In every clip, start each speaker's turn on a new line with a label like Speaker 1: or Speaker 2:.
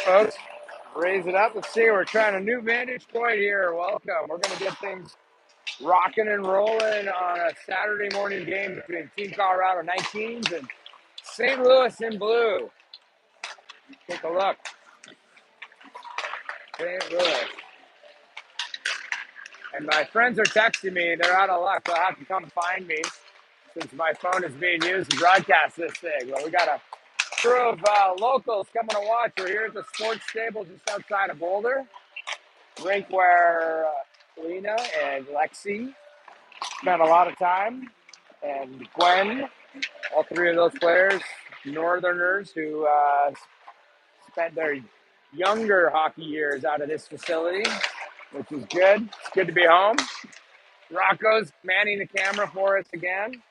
Speaker 1: Folks, raise it up. Let's see. We're trying a new vantage point here. Welcome. We're going to get things rocking and rolling on a Saturday morning game between Team Colorado 19s and St. Louis in blue. Take a look. St. Louis. And my friends are texting me. They're out of luck. They'll have to come find me since my phone is being used to broadcast this thing. Well, we got a crew of locals coming to watch. We're here at the sports stable just outside of Boulder. Rink where Lena and Lexi spent a lot of time, and Gwen, all three of those players, Northerners who spent their younger hockey years out of this facility, which is good. It's good to be home. Rocco's manning the camera for us again.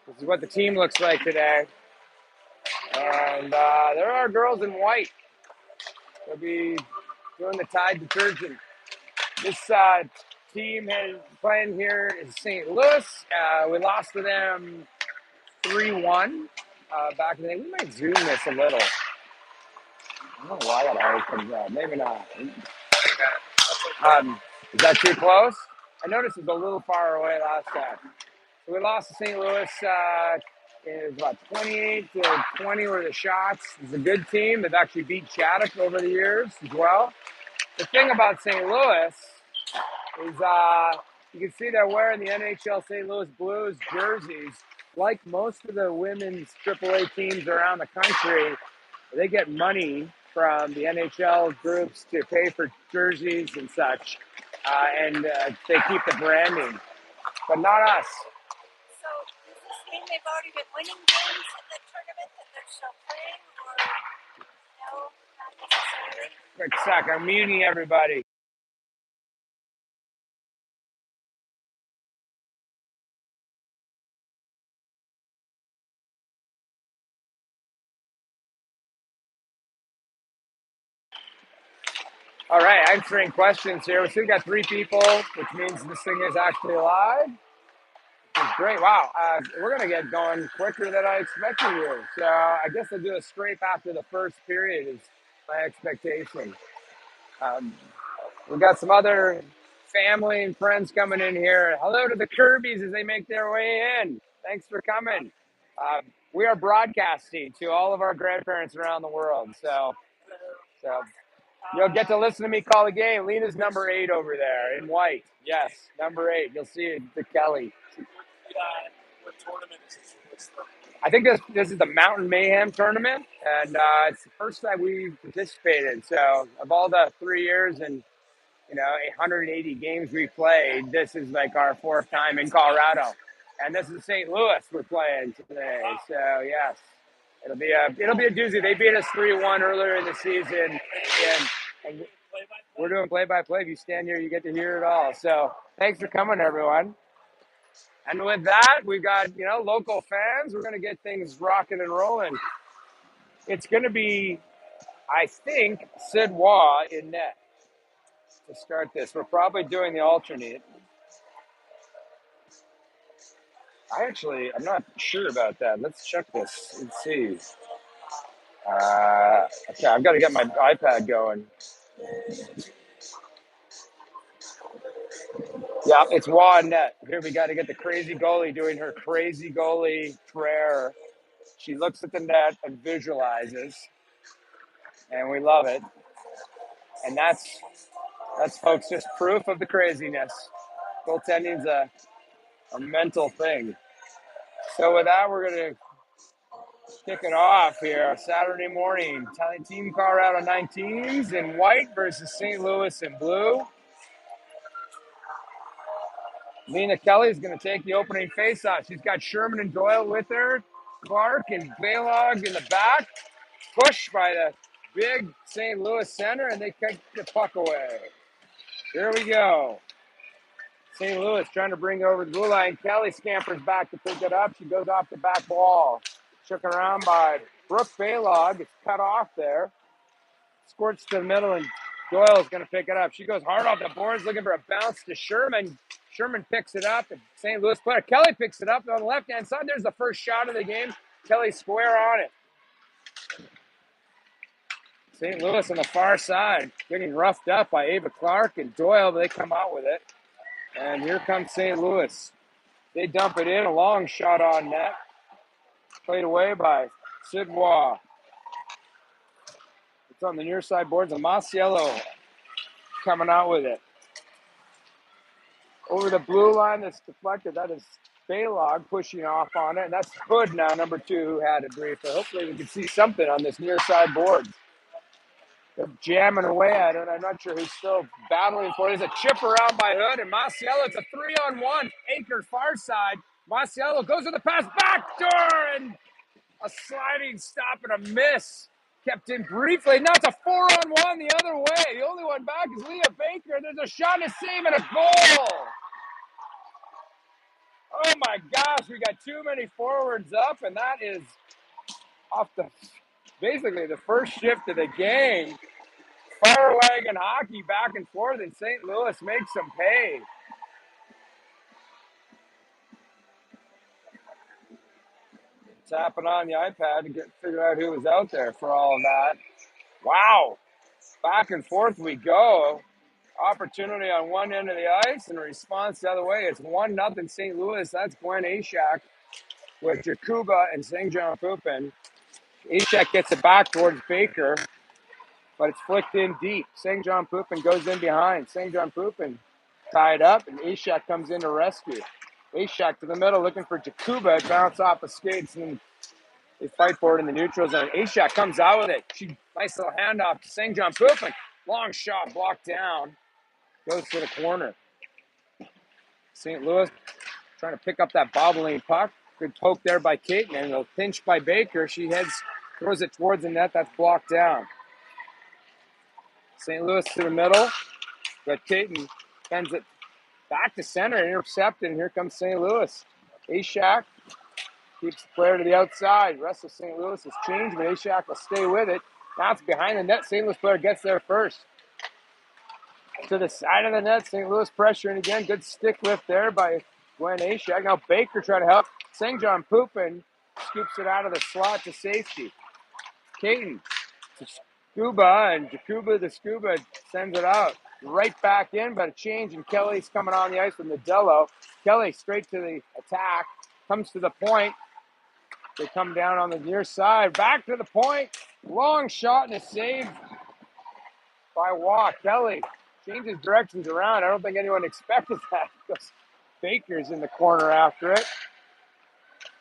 Speaker 1: This is what the team looks like today. And there are girls in white. They'll be doing the Tide detergent. This team is playing here in St. Louis. We lost to them 3-1 back in the day. We might zoom this a little. I don't know why that always comes out. Maybe not. Is that too close? I noticed it was a little far away last time. So we lost to St. Louis. It was about 28-20 were the shots. It's a good team. They've actually beat Shattuck over the years as well. The thing about St. Louis is you can see they're wearing the NHL St. Louis Blues jerseys. Like most of the women's AAA teams around the country, they get money from the NHL groups to pay for jerseys and such, and they keep the branding, but not us.
Speaker 2: So does this mean they've already been winning games in the tournament that they're still playing, or no, not necessarily?
Speaker 1: Quick sec, I'm muting everybody. All right, answering questions here. We still got 3 people, which means this thing is actually live. Which is great. Wow, we're going to get going quicker than I expected here. So I guess I'll do a scrape after the first period is my expectation. We've got some other family and friends coming in here. Hello to the Kirby's as they make their way in. Thanks for coming. We are broadcasting to all of our grandparents around the world. So you'll get to listen to me call the game. Lena's number 8 over there in white. Yes, number 8. You'll see it, the Kelly.
Speaker 3: What tournament is this?
Speaker 1: I think this is the Mountain Mayhem tournament, and it's the first time we've participated. So of all the 3 years and 180 games we played, this is like our 4th time in Colorado, and this is St. Louis we're playing today. So yes, it'll be a doozy. They beat us 3-1 earlier in the season, and we're doing play-by-play. If you stand here, you get to hear it all. So thanks for coming, everyone. And with that, we've got local fans. We're going to get things rocking and rolling. It's going to be, I think, Sid Waugh in net to start this. We're probably doing the alternate. I'm not sure about that. Let's check this and see. Okay, I've got to get my iPad going. Yeah, it's Waugh in net. Here we got to get the crazy goalie doing her crazy goalie prayer. She looks at the net and visualizes, and we love it. And that's folks, just proof of the craziness. Goaltending's a mental thing. So with that, we're going to kick it off here. Saturday morning, Team Colorado 19s in white versus St. Louis in blue. Lena Kelly is going to take the opening faceoff. She's got Sherman and Doyle with her. Clark and Baylog in the back. Pushed by the big St. Louis center, and they kick the puck away. Here we go. St. Louis trying to bring it over the blue line. Kelly scampers back to pick it up. She goes off the back wall. Shook around by Brooke Baylog. It's cut off there. Squirts to the middle, and Doyle's going to pick it up. She goes hard off the boards, looking for a bounce to Sherman. Sherman picks it up, and St. Louis player Kelly picks it up on the left-hand side. There's the first shot of the game. Kelly square on it. St. Louis on the far side, getting roughed up by Ava Clark and Doyle, but they come out with it. And here comes St. Louis. They dump it in, a long shot on net. Played away by Sidwa. It's on the near side boards, and Masiello coming out with it. Over the blue line that's deflected, that is Baylog pushing off on it, and that's Hood now, number 2, who had it briefly. Hopefully we can see something on this near side board. They're jamming away at it. I'm not sure who's still battling for it. There's a chip around by Hood, and Masiello, it's a 3-on-1. Acre far side. Masiello goes to the pass, back door, and a sliding stop and a miss. Kept in briefly. Now it's a 4-on-1 the other way. The only one back is Leah Baker. There's a shot, a save, and a goal. Oh my gosh, we got too many forwards up, and that is off the basically the first shift of the game. Fire wagon hockey back and forth, and St. Louis makes them pay. Tapping on the iPad to figure out who was out there for all of that. Wow. Back and forth we go. Opportunity on one end of the ice and a response the other way. It's 1-0 St. Louis. That's Gwen Ashak with Jakuba and St. John Poopin. Ashak gets it back towards Baker, but it's flicked in deep. St. John Poopin goes in behind. St. John Poopin tied up, and Ashak comes in to rescue. Ashak to the middle looking for Jakuba. Bounce off the skates, and they fight for it in the neutral zone. Ashak comes out with it. Nice little handoff to St. John Poopin. Long shot blocked down. Goes to the corner. St. Louis trying to pick up that bobbling puck. Good poke there by Caton, and a pinch by Baker. She throws it towards the net. That's blocked down. St. Louis to the middle, but Caton sends it back to center, intercepted, and here comes St. Louis. Ashak keeps the player to the outside. The rest of St. Louis has changed, but Ashak will stay with it. Now it's behind the net. St. Louis player gets there first. To the side of the net, St. Louis pressuring again. Good stick lift there by Gwen Ashak. Now Baker trying to help. St. John Poopin scoops it out of the slot to safety. Caton to Scuba, and Jakuba the Scuba sends it out. Right back in, but a change, and Kelly's coming on the ice with Nadello. Kelly straight to the attack, comes to the point. They come down on the near side. Back to the point. Long shot and a save by Waugh. Kelly changes directions around. I don't think anyone expected that because Baker's in the corner after it.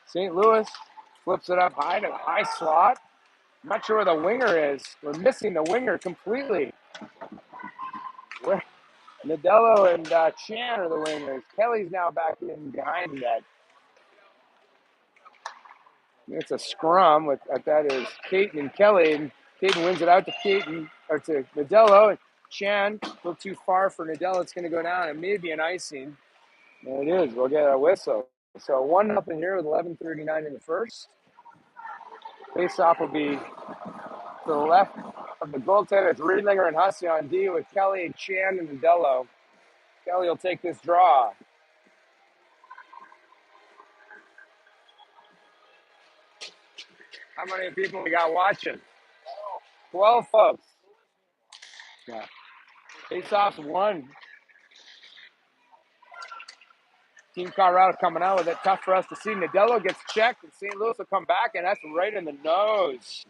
Speaker 1: St. Louis flips it up high to high slot. I'm not sure where the winger is. We're missing the winger completely. Nadello and Chan are the wingers. Kelly's now back in behind that. It's a scrum with that is Caton and Kelly, and Caton wins it out to Caton or to Nadello. And Chan a little too far for Nadello. It's going to go down. It may be an icing. And it is. We'll get a whistle. So 1-0 here with 11:39 in the first. Face-off will be to the left of the goaltender. It's Riedlinger and Hussey on D with Kelly and Chan and Nadello. Kelly will take this draw. How many people we got watching? 12 folks. Yeah. Face-off's one. Team Colorado coming out with it. Tough for us to see. Nadello gets checked, and St. Louis will come back, and that's right in the nose.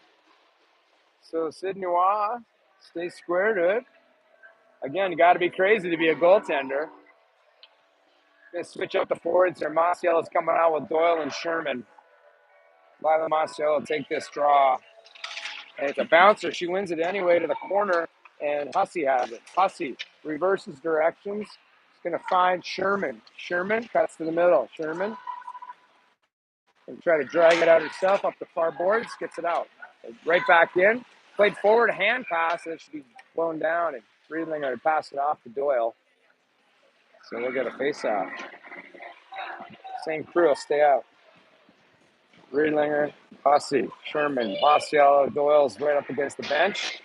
Speaker 1: So Sid Noir stays square to it. Again, you got to be crazy to be a goaltender. Going to switch up the forwards here. Masiello's coming out with Doyle and Sherman. Lila Masiello will take this draw. And it's a bouncer. She wins it anyway to the corner, and Hussey has it. Hussey reverses directions. She's going to find Sherman. Sherman cuts to the middle. Sherman and try to drag it out herself up the far boards. Gets it out. Right back in. Played forward, hand pass, and it should be blown down. And Riedlinger would pass it off to Doyle. So we'll get a face-off. Same crew will stay out. Riedlinger, Hussey, Sherman, Masiello, Doyle's right up against the bench.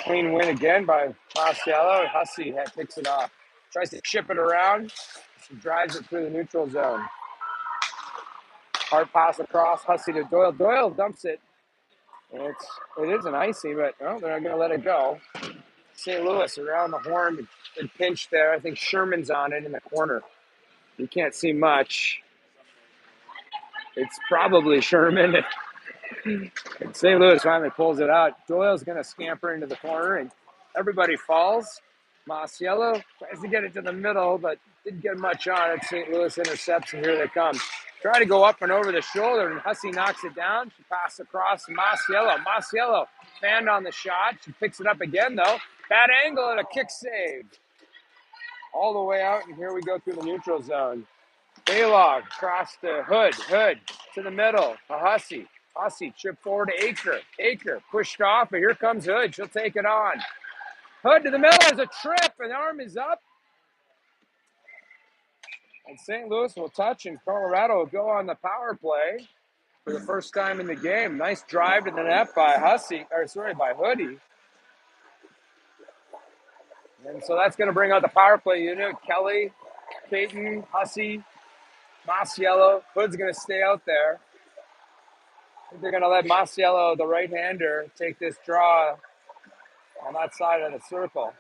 Speaker 1: Clean win again by Masiello. Hussey picks it off. Tries to chip it around. She drives it through the neutral zone. Hard pass across, Hussey to Doyle. Doyle dumps it. And it is an icy, but they're not going to let it go. St. Louis around the horn and pinch there. I think Sherman's on it in the corner. You can't see much. It's probably Sherman. And St. Louis finally pulls it out. Doyle's going to scamper into the corner, and everybody falls. Masiello tries to get it to the middle, but didn't get much on it. St. Louis intercepts, and here they come. Try to go up and over the shoulder, and Hussey knocks it down. She passes across to Masiello. Masiello fanned on the shot. She picks it up again, though. Bad angle and a kick save. All the way out, and here we go through the neutral zone. Baylog across to Hood. Hood to the middle to Hussey. Hussey chip forward to Aker. Aker pushed off, but here comes Hood. She'll take it on. Hood to the middle has a trip, and the arm is up. And St. Louis will touch, and Colorado will go on the power play for the first time in the game. Nice drive to the net by by Hoodie. And so that's going to bring out the power play unit. Kelly, Peyton, Hussey, Masiello. Hood's going to stay out there. I think they're going to let Masiello, the right-hander, take this draw on that side of the circle.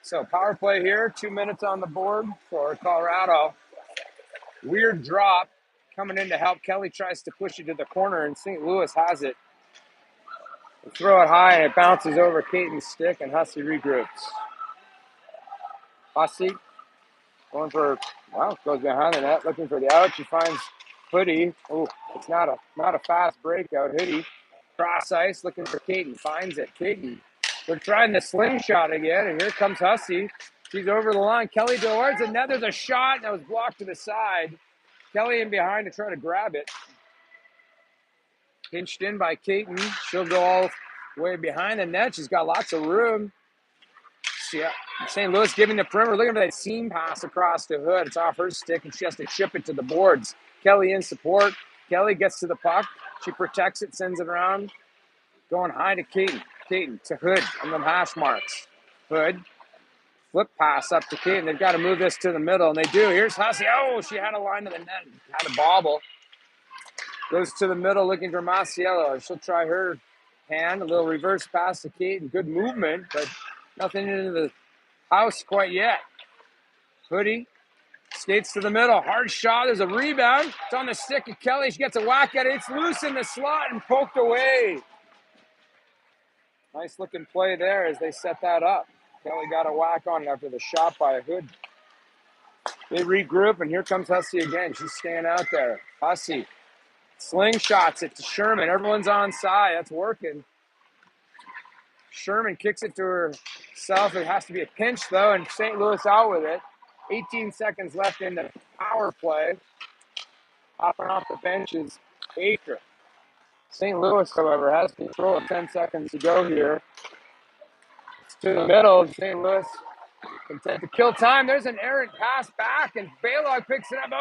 Speaker 1: So power play here, 2 minutes on the board for Colorado. Weird drop coming in to help. Kelly tries to push it to the corner, and St. Louis has it. They throw it high, and it bounces over Caton's stick, and Hussey regroups. Hussey going for, goes behind the net, looking for the out. She finds Hoodie. Oh, it's not a fast breakout. Hoodie, cross ice, looking for Caton. Finds it. Caton. They're trying the slingshot again, and here comes Hussey. She's over the line. Kelly towards it. Now there's a shot, and that was blocked to the side. Kelly in behind to try to grab it. Pinched in by Caton. She'll go all the way behind the net. She's got lots of room. Yeah, St. Louis giving the perimeter. Looking for that seam pass across to Hood. It's off her stick, and she has to chip it to the boards. Kelly in support. Kelly gets to the puck. She protects it, sends it around. Going high to Caton. Caton to Hood on the hash marks. Hood. Flip pass up to Caton. They've got to move this to the middle, and they do. Here's Hussey. Oh, she had a line to the net. Had a bobble. Goes to the middle looking for Masiello. She'll try her hand. A little reverse pass to Caton. Good movement, but nothing into the house quite yet. Hoodie skates to the middle. Hard shot. There's a rebound. It's on the stick of Kelly. She gets a whack at it. It's loose in the slot and poked away. Nice looking play there as they set that up. Kelly got a whack on it after the shot by Hood. They regroup, and here comes Hussey again. She's staying out there. Hussey slingshots it to Sherman. Everyone's on side. That's working. Sherman kicks it to herself. It has to be a pinch, though, and St. Louis out with it. 18 seconds left in the power play. Hopping off the bench is Aker. St. Louis, however, has control of 10 seconds to go here. It's to the middle. St. Louis content to kill time. There's an errant pass back, and Baylog picks it up.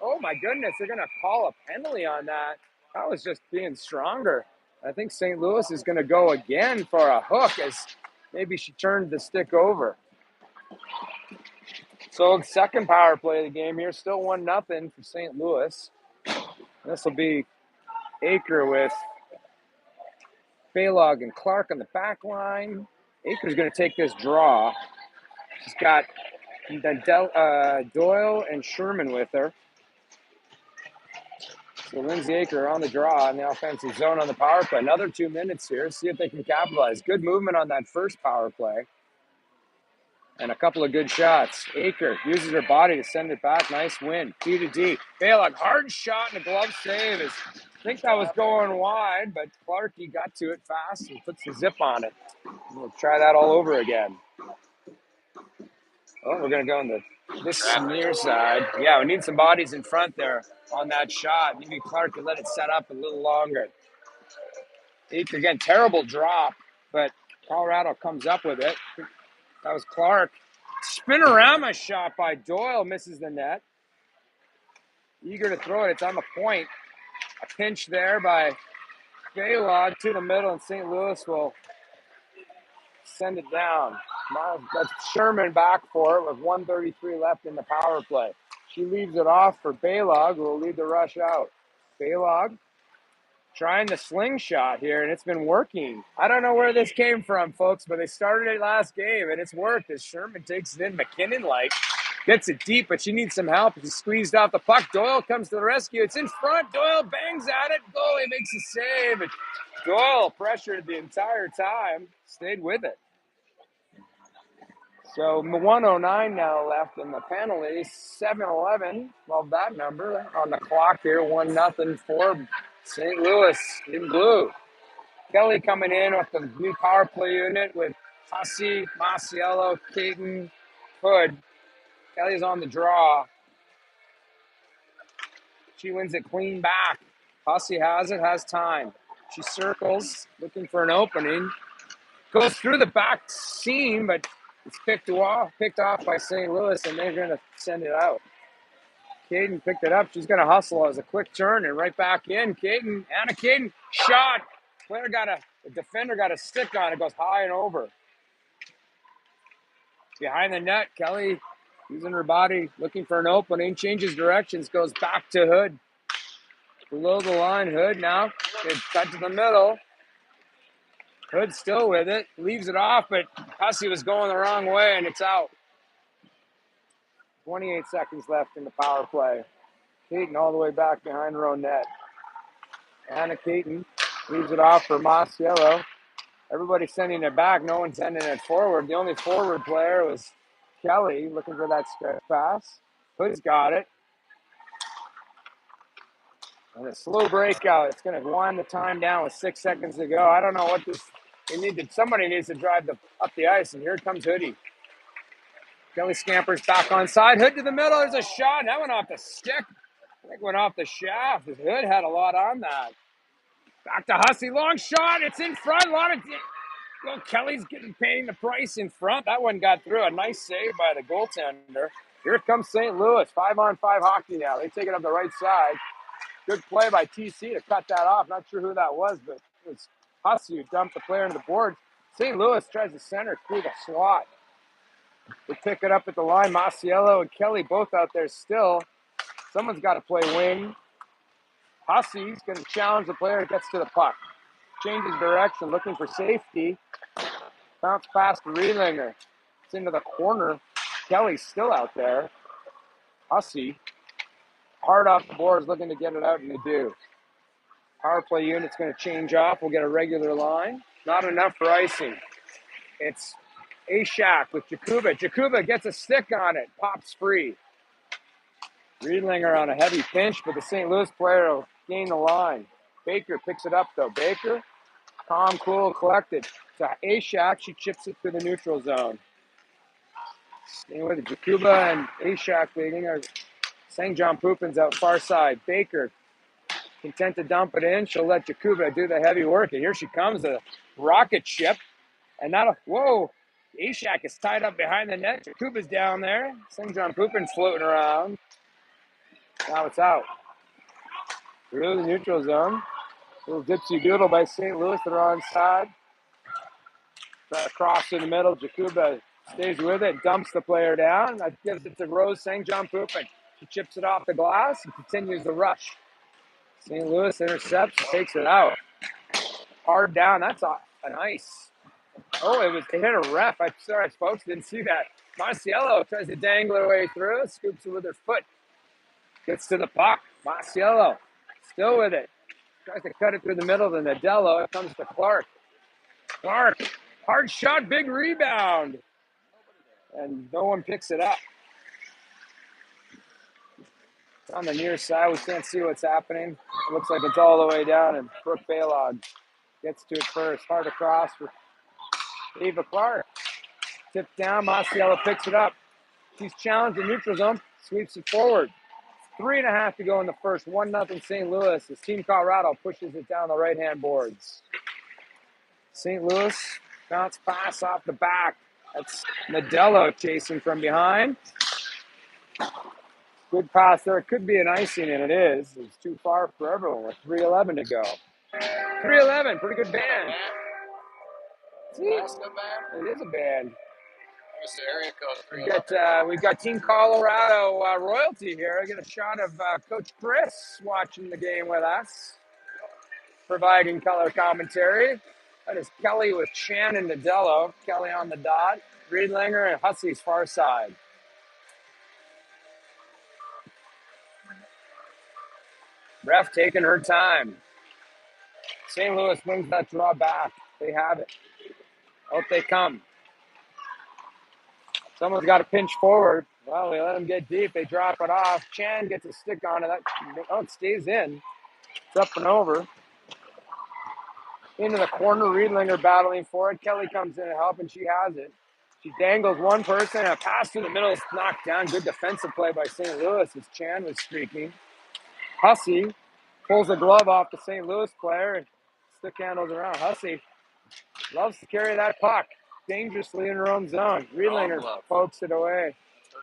Speaker 1: Oh my goodness, they're going to call a penalty on that. That was just being stronger. I think St. Louis is going to go again for a hook as maybe she turned the stick over. So second power play of the game here, still 1-0 for St. Louis. This will be Aker with Baylog and Clark on the back line. Aker's going to take this draw. She's got Doyle and Sherman with her. So Lindsay Aker on the draw in the offensive zone on the power play. Another 2 minutes here. See if they can capitalize. Good movement on that first power play. And a couple of good shots. Aker uses her body to send it back. Nice win. D to D. Baylog, hard shot and a glove save. I think that was going wide, but Clarkey got to it fast and puts the zip on it. We'll try that all over again. Oh, we're going to go on this near side. Yeah, we need some bodies in front there on that shot. Maybe Clark could let it set up a little longer. Again, terrible drop, but Colorado comes up with it. That was Clark. Spinorama shot by Doyle, misses the net. Eager to throw it. It's on the point. A pinch there by Baylog to the middle, and St. Louis will send it down. That's Sherman back for it with 1:33 left in the power play. She leaves it off for Baylog, who will lead the rush out. Baylog trying the slingshot here, and it's been working. I don't know where this came from, folks, but they started it last game, and it's worked as Sherman takes it in. McKinnon, gets it deep, but she needs some help. She squeezed off the puck. Doyle comes to the rescue. It's in front. Doyle bangs at it. Goalie makes a save. And Doyle pressured the entire time, stayed with it. So 109 now left in the penalty. 7-11. Love that number on the clock here. 1-0 for St. Louis in blue. Kelly coming in with the new power play unit with Hussey, Masiello, Caton, Hood. Kelly's on the draw. She wins it clean back. Hussey has it, has time. She circles, looking for an opening. Goes through the back seam, but it's picked off by St. Louis, and they're going to send it out. Caden picked it up. She's going to hustle as a quick turn and right back in. Anna Caden, shot. The defender got a stick on it. Goes high and over. Behind the net, Kelly using her body, looking for an opening. Changes directions, goes back to Hood. Below the line, Hood now. They cut to the middle. Hood still with it. Leaves it off, but Hussey was going the wrong way, and it's out. 28 seconds left in the power play. Caton all the way back behind her own net. Anna Caton leaves it off for Masiello. Everybody's sending it back. No one's sending it forward. The only forward player was Kelly looking for that stretch pass. Hood's got it. And a slow breakout. It's going to wind the time down with 6 seconds to go. I don't know what this. Somebody needs to drive up the ice, and here comes Hoodie. Kelly scampers back on side. Hood to the middle. There's a shot. That went off the stick. I think it went off the shaft. The Hood had a lot on that. Back to Hussey. Long shot. It's in front. Kelly's paying the price in front. That one got through. A nice save by the goaltender. Here comes St. Louis. 5-on-5 hockey now. They take it up the right side. Good play by TC to cut that off. Not sure who that was, but it was Hussey who dumped the player into the board. St. Louis tries to center through the slot. They pick it up at the line. Masiello and Kelly both out there still. Someone's got to play wing. Hussey's going to challenge the player. Gets to the puck. Changes direction, looking for safety. Bounce past Rielinger. It's into the corner. Kelly's still out there. Hussey, hard off the boards, looking to get it out, and they do. Power play unit's going to change off. We'll get a regular line. Not enough for icing. It's Ashak with Jakuba. Jakuba gets a stick on it. Pops free. Riedlinger on a heavy pinch, but the St. Louis player will gain the line. Baker picks it up, though. Baker, calm, cool, collected. To Ashak, she chips it to the neutral zone. Staying with it, Jakuba and Ashak leading. St. John Poopin's out far side. Baker, content to dump it in. She'll let Jakuba do the heavy work. And here she comes, a rocket ship. And whoa, Ashak is tied up behind the net. Jakuba's down there. St. John Poopin's floating around. Now it's out. Through the neutral zone. Little dipsy doodle by St. Louis. They're on side. Try to cross in the middle. Jakuba stays with it, dumps the player down. That gives it to Rose St. John Poopin. She chips it off the glass and continues the rush. St. Louis intercepts, takes it out. Hard down. That's an ice. Oh, it hit a ref. I'm sorry, folks, didn't see that. Masiello tries to dangle her way through, scoops it with her foot. Gets to the puck. Masiello still with it. Tries to cut it through the middle to Nadello. It comes to Clark. Clark, hard shot, big rebound. And no one picks it up. It's on the near side. We can't see what's happening. It looks like it's all the way down, and Brooke Baylog gets to it first. Hard across for Ava Clark. Tipped down. Masiello picks it up. She's challenged in neutral zone. Sweeps it forward. 3.5 to go in the first. 1-0 St. Louis as Team Colorado pushes it down the right-hand boards. St. Louis, bounce pass off the back. That's Nadello chasing from behind. Good pass there. It could be an icing, and it is. It's too far for everyone with 3:11 to go. 3:11, pretty good band. See? It is a band.
Speaker 3: Mr. Area Code
Speaker 1: We've got Team Colorado royalty here. I get a shot of Coach Chris watching the game with us, providing color commentary. That is Kelly with Chan and Nadello. Kelly on the dot. Riedlinger and Hussey's far side. Ref taking her time. St. Louis wins that draw back. They have it. Out they come. Someone's got to pinch forward. Well, they let them get deep. They drop it off. Chan gets a stick on it. It stays in. It's up and over. Into the corner. Riedlinger battling for it. Kelly comes in to help, and she has it. She dangles one person. A pass to the middle is knocked down. Good defensive play by St. Louis as Chan was streaking. Hussey pulls the glove off the St. Louis player and stick handles around. Hussey loves to carry that puck dangerously in her own zone. Riedlinger pokes it away.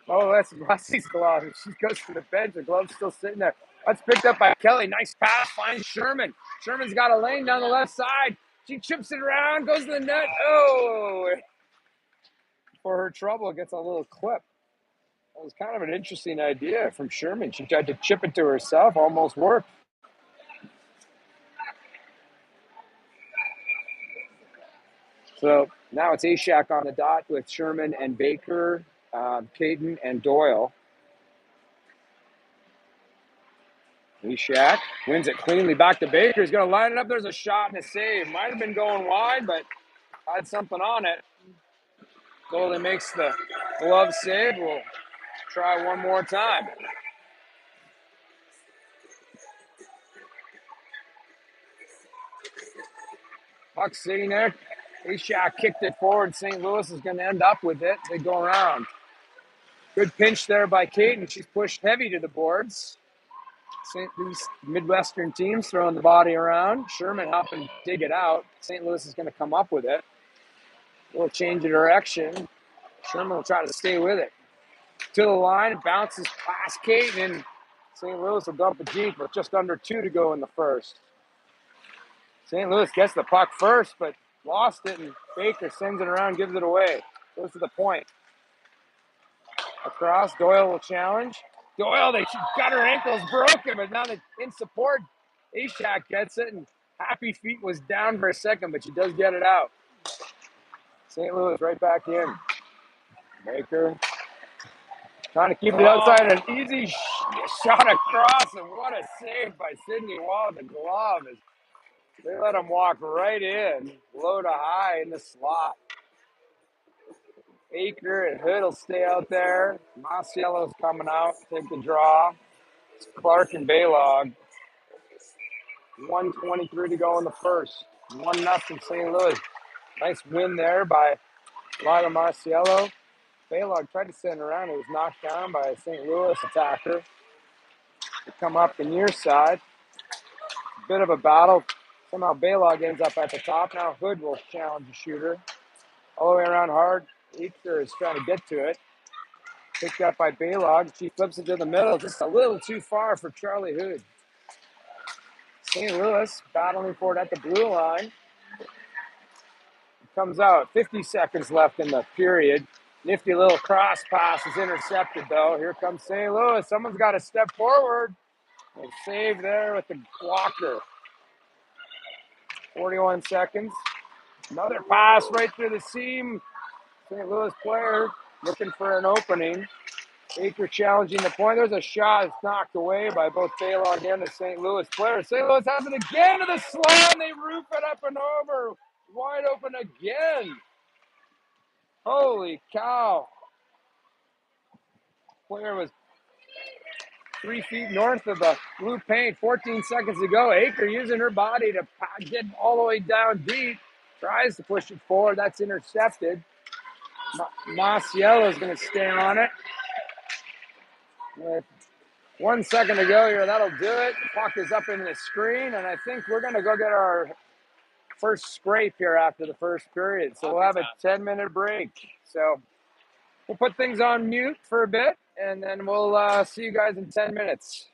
Speaker 1: Oh, that's Hussey's glove. She goes to the bench. The glove's still sitting there. That's picked up by Kelly. Nice pass. Finds Sherman. Sherman's got a lane down the left side. She chips it around. Goes to the net. Oh! For her trouble, gets a little clip. That was kind of an interesting idea from Sherman. She tried to chip it to herself. Almost worked. So now it's Ashak on the dot with Sherman and Baker, Caden and Doyle. Ashak wins it cleanly back to Baker. He's going to line it up. There's a shot and a save. Might have been going wide, but had something on it. Goalie makes the glove save. We'll try one more time. Puck sitting there. Ashak kicked it forward. St. Louis is going to end up with it. They go around. Good pinch there by Caden. She's pushed heavy to the boards. These Midwestern teams throwing the body around. Sherman helping dig it out. St. Louis is going to come up with it. We'll change of direction. Sherman will try to stay with it. To the line, it bounces past Caden, and St. Louis will dump it deep with just under 2 to go in the first. St. Louis gets the puck first, but lost it, and Baker sends it around, gives it away. Goes to the point. Across, Doyle will challenge. Doyle, she got her ankles broken, but now they're in support. Ashak gets it, and Happy Feet was down for a second, but she does get it out. St. Louis right back in. Baker trying to keep it outside. An easy shot across, and what a save by Sidney Wall. The glove. They let him walk right in, low to high in the slot. Aker and Hood will stay out there. Masiello's coming out, take the draw. It's Clark and Baylog. 1:23 to go in the first. 1-0 St. Louis. Nice win there by Lila Marciello. Baylog tried to send around. It was knocked down by a St. Louis attacker. They come up the near side. A bit of a battle. Somehow Baylog ends up at the top. Now Hood will challenge the shooter. All the way around hard. Easter is trying to get to it. Picked up by Baylog. She flips it to the middle. Just a little too far for Charlie Hood. St. Louis battling for it at the blue line. Comes out. 50 seconds left in the period. Nifty little cross pass is intercepted, though. Here comes St. Louis. Someone's got to step forward. A save there with the blocker. 41 seconds. Another pass right through the seam. St. Louis player looking for an opening. Baker challenging the point. There's a shot. It's knocked away by both Baylog and the St. Louis player. St. Louis has it again to the slam. They roof it up and over. Wide open again. Holy cow. Player was 3 feet north of the blue paint 14 seconds ago. Aker using her body to get all the way down deep. Tries to push it forward. That's intercepted. Masiello is going to stay on it. With 1 second to go here, that'll do it. The puck is up in the screen, and I think we're going to go get our first scrape here after the first period. So we'll have a 10-minute break. So we'll put things on mute for a bit, and then we'll see you guys in 10 minutes.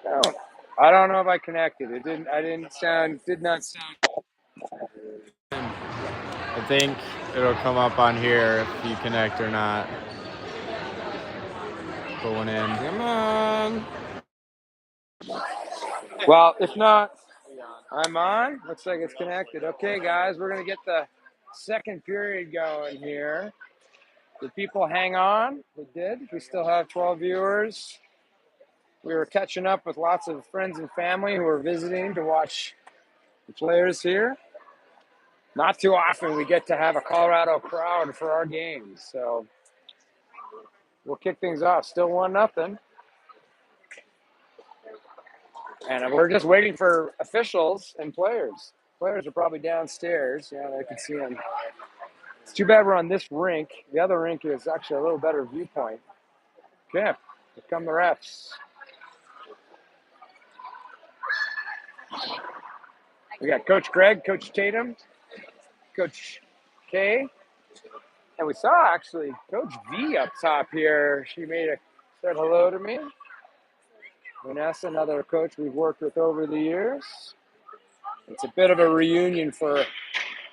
Speaker 1: Oh, I don't know if I connected. It didn't. I didn't sound. Did not sound.
Speaker 4: I think it'll come up on here if you connect or not. Going in.
Speaker 1: Come on. Well, if not, I'm on. Looks like it's connected. Okay, guys, we're gonna get the second period going here. Did people hang on? They did. We still have 12 viewers. We were catching up with lots of friends and family who were visiting to watch the players here. Not too often we get to have a Colorado crowd for our games, so we'll kick things off. Still 1-0. And we're just waiting for officials and players. Players are probably downstairs. Yeah, I can see them. It's too bad we're on this rink. The other rink is actually a little better viewpoint. Okay, here come the refs. We got Coach Greg, Coach Tatum, Coach K, and we saw actually Coach V up top here. She said hello to me. Vanessa, another coach we've worked with over the years. It's a bit of a reunion for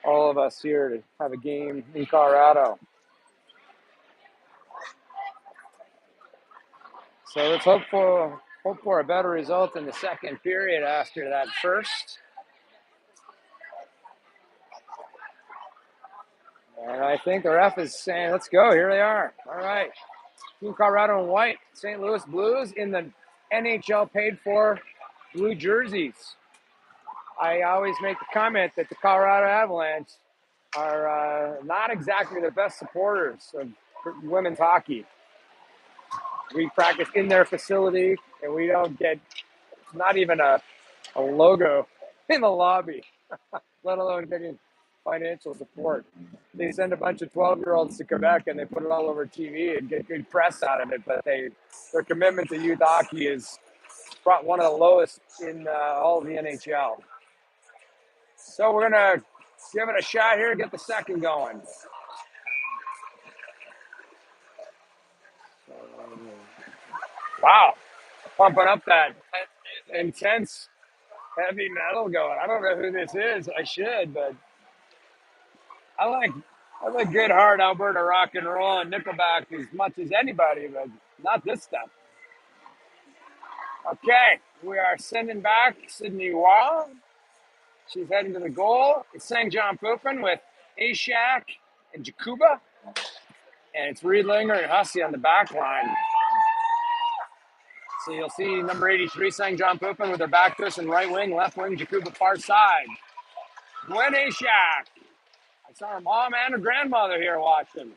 Speaker 1: all of us here to have a game in Colorado. So let's hope for a better result in the second period after that first. And I think the ref is saying, let's go. Here they are. All right. Team Colorado in white, St. Louis Blues in the NHL paid for blue jerseys. I always make the comment that the Colorado Avalanche are not exactly the best supporters of women's hockey. We practice in their facility, and we don't get not even a logo in the lobby, let alone getting financial support. They send a bunch of 12-year-olds to Quebec, and they put it all over TV and get good press out of it, but their commitment to youth hockey is one of the lowest in all of the NHL. So we're going to give it a shot here and get the second going. Wow, pumping up that intense heavy metal going. I don't know who this is. I should, but I like good hard Alberta rock and roll and Nickelback as much as anybody, but not this stuff. Okay, we are sending back Sydney Wall. She's heading to the goal. It's St. John Poopin with Ashak and Jakuba. And it's Riedlinger and Hussey on the back line. So you'll see number 83, St. John Poopin with her back to us in right wing, left wing, Jakuba far side. Gwen Ashak. I saw her mom and her grandmother here watching.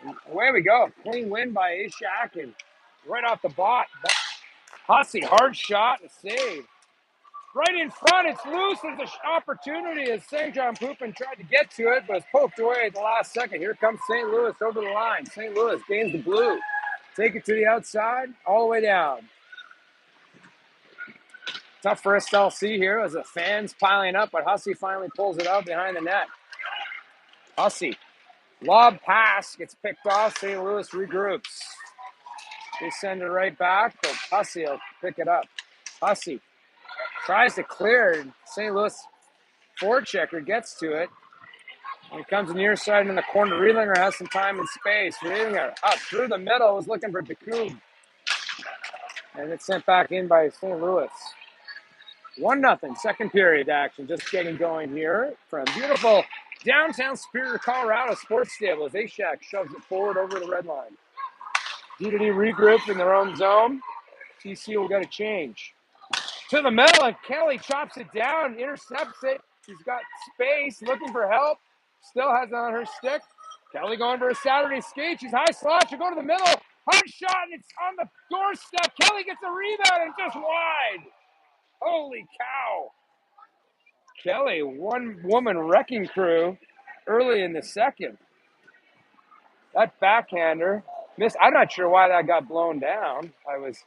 Speaker 1: And away we go. Clean win by Ashak and right off the bot. Hussey, hard shot and save. Right in front, it's loose. There's an opportunity as St. John Poopin tried to get to it, but it's poked away at the last second. Here comes St. Louis over the line. St. Louis gains the blue. Take it to the outside, all the way down. Tough for SLC here as the fans piling up, but Hussey finally pulls it out behind the net. Hussey, lob pass, gets picked off. St. Louis regroups. They send it right back, but Hussey will pick it up. Hussey tries to clear. St. Louis forechecker gets to it. And it comes near side in the corner. Riedlinger has some time and space. Riedlinger up through the middle, was looking for Jakub. And it's sent back in by St. Louis. 1-0, second period action. Just getting going here from beautiful downtown Superior, Colorado sports stable as Ashak shoves it forward over the red line. D2D regroup in their own zone. TC will get a change. To the middle, and Kelly chops it down, intercepts it. She's got space, looking for help. Still has it on her stick. Kelly going for a Saturday skate. She's high slot. She'll go to the middle. Hard shot, and it's on the doorstep. Kelly gets a rebound and just wide. Holy cow. Kelly, one-woman wrecking crew early in the second. That backhander missed. I'm not sure why that got blown down. I was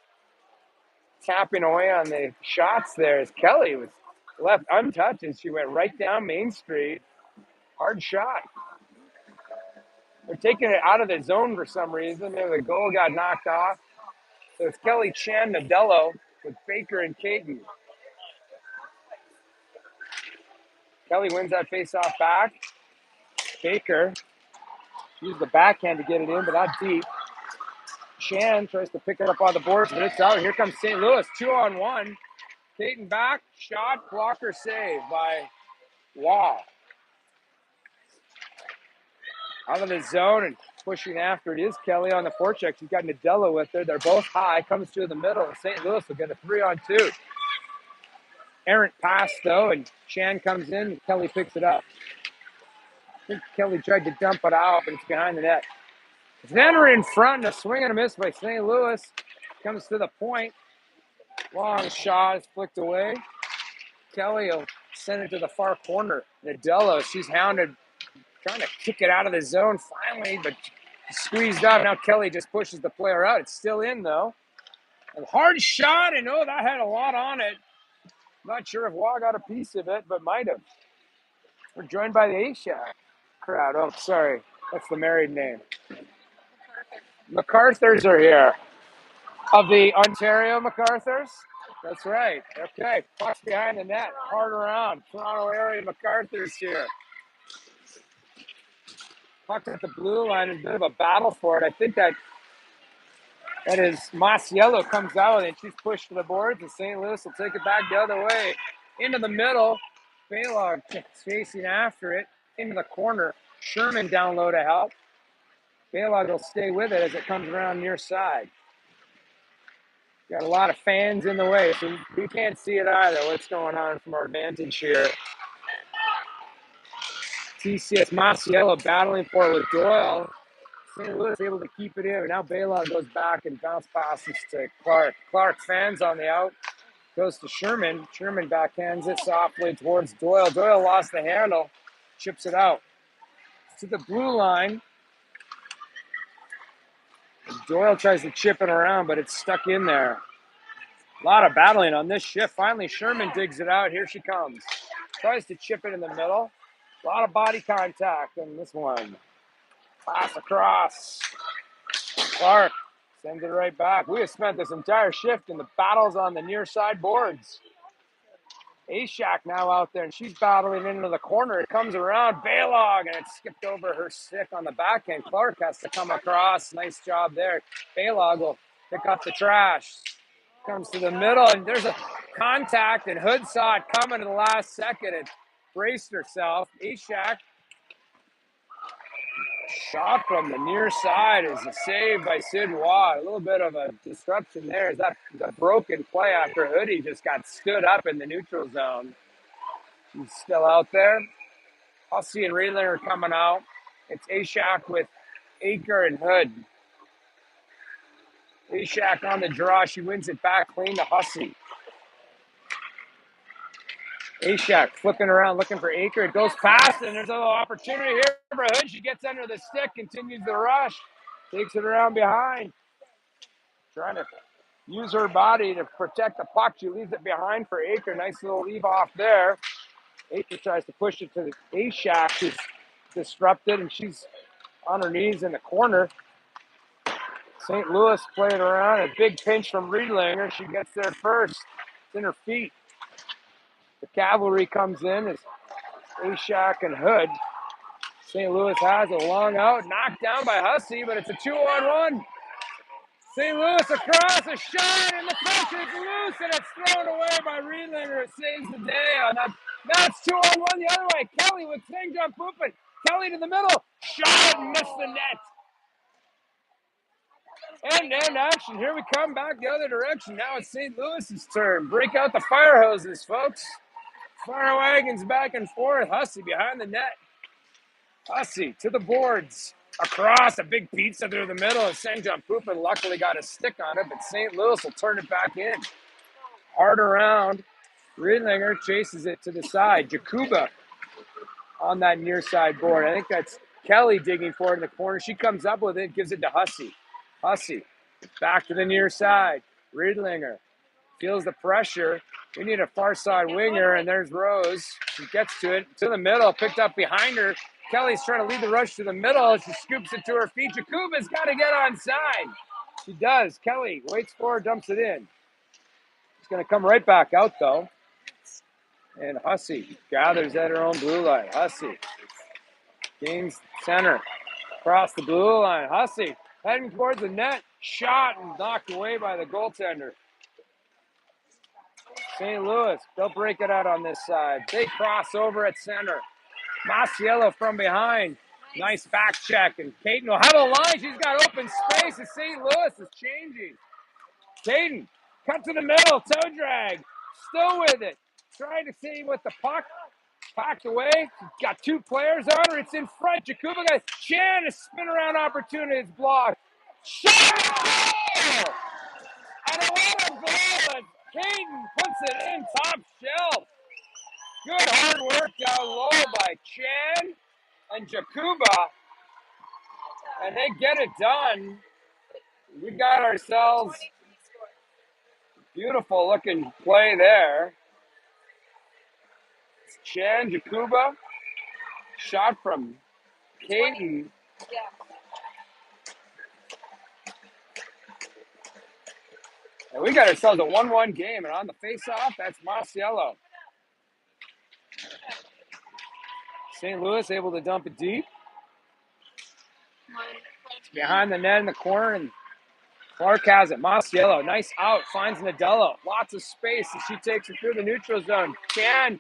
Speaker 1: tapping away on the shots there as Kelly was left untouched, and she went right down Main Street. Hard shot. They're taking it out of the zone for some reason. Maybe the goal got knocked off. So it's Kelly, Chan, Nadello with Baker and Caton. Kelly wins that face-off back. Baker used the backhand to get it in, but not deep. Chan tries to pick it up on the boards, but it's out. Here comes St. Louis, 2-on-1. Caton back, shot, blocker save by Waugh. Out of the zone and pushing after it is Kelly on the forecheck. She's got Nadella with her. They're both high. Comes through the middle. St. Louis will get a 3-on-2. Errant pass, though, and Chan comes in, and Kelly picks it up. I think Kelly tried to dump it out, but it's behind the net. Venner in front, a swing and a miss by St. Louis. Comes to the point. Long shot is flicked away. Kelly will send it to the far corner. Nadella, she's hounded, trying to kick it out of the zone finally, but squeezed out. Now Kelly just pushes the player out. It's still in, though. A hard shot, and that had a lot on it. Not sure if Waugh got a piece of it, but might have. We're joined by the A-Shack crowd. Oh, sorry. That's the married name. MacArthur's are here. Of the Ontario MacArthur's? That's right. Okay. Puck's behind the net. Hard around. Toronto area MacArthur's here. Puck at the blue line. There's a bit of a battle for it. I think that is Masiello comes out and she's pushed to the boards, and St. Louis will take it back the other way. Into the middle. Baylog chasing after it. Into the corner. Sherman down low to help. Baylog will stay with it as it comes around near side. Got a lot of fans in the way, so we can't see it either. What's going on from our vantage here? TCS Masiello battling for it with Doyle. St. Louis able to keep it in. Now Baylog goes back and bounce passes to Clark. Clark fans on the out. Goes to Sherman. Sherman backhands it softly towards Doyle. Doyle lost the handle. Chips it out. To the blue line. Doyle tries to chip it around, but it's stuck in there. A lot of battling on this shift. Finally, Sherman digs it out. Here she comes. Tries to chip it in the middle. A lot of body contact in this one. Pass across. Clark sends it right back. We have spent this entire shift in the battles on the near side boards. A-Shack now out there, and she's battling into the corner. It comes around. Baylog, and it skipped over her stick on the backhand. Clark has to come across. Nice job there. Baylog will pick up the trash. Comes to the middle, and there's a contact, and Hood saw it coming in the last second and braced herself. A-Shack shot from the near side is a save by Sid Waugh. A little bit of a disruption there. Is that a broken play after Hoodie just got stood up in the neutral zone? He's still out there. Hussey and Riedlinger coming out. It's A-Shack with Aker and Hood. A-Shack on the draw. She wins it back clean to Hussey. A-Shack flipping around, looking for Aker. It goes past, and there's a little opportunity here for Hood. She gets under the stick, continues the rush, takes it around behind. Trying to use her body to protect the puck. She leaves it behind for Aker. Nice little leave off there. Aker tries to push it to the A-Shack. She's disrupted, and she's on her knees in the corner. St. Louis playing around. A big pinch from Riedlinger. She gets there first. It's in her feet. The cavalry comes in as A-Shack and Hood. St. Louis has a long out. Knocked down by Hussey, but it's a 2-on-1. St. Louis across, a shot, and the puck is loose, and it's thrown away by Riedlinger. It saves the day on that. Now it's 2-on-1 the other way. Kelly with St-John-Poopin. Kelly to the middle. Shot and missed the net. And action. Here we come back the other direction. Now it's St. Louis's turn. Break out the fire hoses, folks. Fire wagons back and forth. Hussey behind the net. Hussey to the boards. Across, a big pizza through the middle, and St-John-Poopin luckily got a stick on it, but St. Louis will turn it back in. Hard around. Riedlinger chases it to the side. Jakuba on that near side board. I think that's Kelly digging for it in the corner. She comes up with it, gives it to Hussey. Hussey back to the near side. Riedlinger feels the pressure. We need a far side winger, and there's Rose. She gets to it, to the middle, picked up behind her. Kelly's trying to lead the rush to the middle. She scoops it to her feet. Jakuba's got to get on side. She does. Kelly waits for her, dumps it in. It's going to come right back out, though. And Hussey gathers at her own blue line. Hussey gains center. Across the blue line. Hussey heading towards the net. Shot and knocked away by the goaltender. St. Louis, they'll break it out on this side. They cross over at center. Masiello from behind. Nice back check. And Caden will have a line. She's got open space. And St. Louis is changing. Caden, cut to the middle. Toe drag. Still with it. Trying to see with the puck. Packed away. Got two players on her. It's in front. Jakuba got Chan. A spin around opportunity. It's blocked. Shot! And what a goal! Caden puts it in top shelf. Good hard work down low by Chan and Jakuba. And they get it done. We got ourselves beautiful looking play there. Chan, Jakuba, shot from Caden. And we got ourselves a 1-1 game. And on the face-off, that's Masiello. St. Louis able to dump it deep. Behind the net in the corner, and Clark has it. Masiello, nice out, finds Nadello. Lots of space, and she takes it through the neutral zone. Chan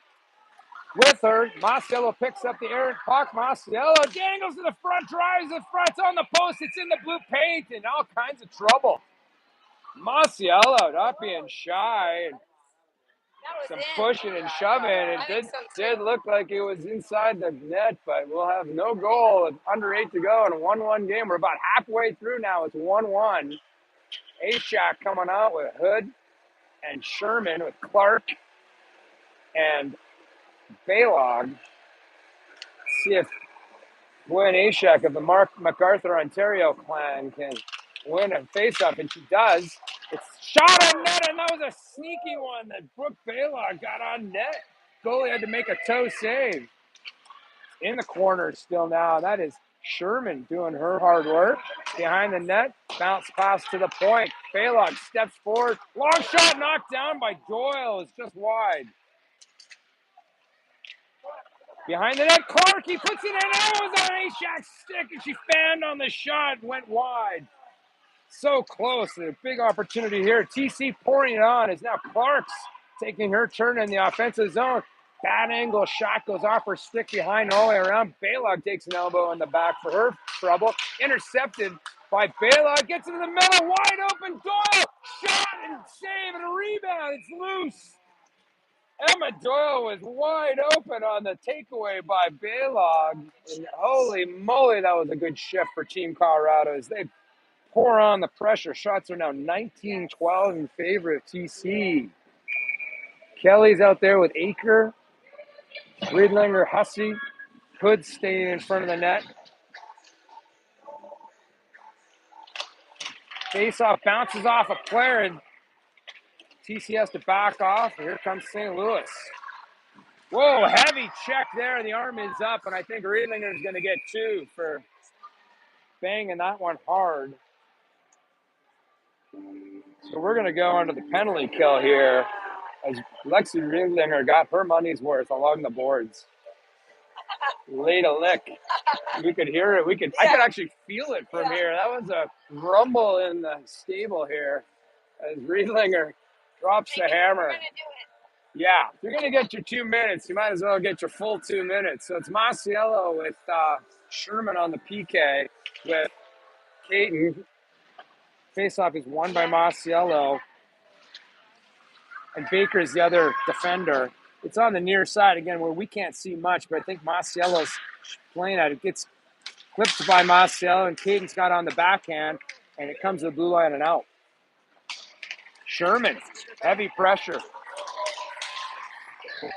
Speaker 1: with her. Masiello picks up the errant puck. Masiello dangles to the front, drives the front, it's on the post, it's in the blue paint, and all kinds of trouble. Masiello not being shy. And some pushing and shoving. It did look like it was inside the net, but we'll have no goal with under 8 to go in a 1-1 game. We're about halfway through now. It's 1-1. Ashak coming out with Hood and Sherman with Clark and Baylog. See if Gwen Ashak of the MacArthur, Ontario clan can win a face-up, and she does. It's shot on net, and that was a sneaky one that Brooke Baylog got on net. Goalie had to make a toe save. In the corner still now. That is Sherman doing her hard work. Behind the net, bounce pass to the point. Baylog steps forward. Long shot knocked down by Doyle. It's just wide. Behind the net, Clark, he puts it in. Oh, it was on Ashak's stick, and she fanned on the shot and went wide. So close. A big opportunity here. TC pouring it on is now Clark's taking her turn in the offensive zone. Bad angle shot goes off her stick behind all the way around. Baylog takes an elbow in the back for her trouble. Intercepted by Baylog. Gets into the middle. Wide open. Doyle. Shot and save and a rebound. It's loose. Emma Doyle was wide open on the takeaway by Baylog. And holy moly, that was a good shift for Team Colorado as they pour on the pressure. Shots are now 19-12 in favor of TC. Kelly's out there with Aker, Riedlinger, Hussey, Hood staying in front of the net. Face-off bounces off a player, and TC has to back off. Here comes St. Louis. Whoa, heavy check there. The arm is up, and I think Riedlinger is going to get 2 for banging that one hard. So we're going to go under the penalty kill here as Lexi Riedlinger got her money's worth along the boards. Laid a lick. We could hear it. I could actually feel it from here. That was a rumble in the stable here as Riedlinger drops the hammer. Yeah, if you're going to get your 2 minutes, you might as well get your full 2 minutes. So it's Masiello with Sherman on the PK with Caden. Faceoff is won by Masiello. And Baker's the other defender. It's on the near side again where we can't see much, but I think Masiello's playing at it. Gets clipped by Masiello, and Caden's got on the backhand, and it comes to the blue line and out. Sherman, heavy pressure.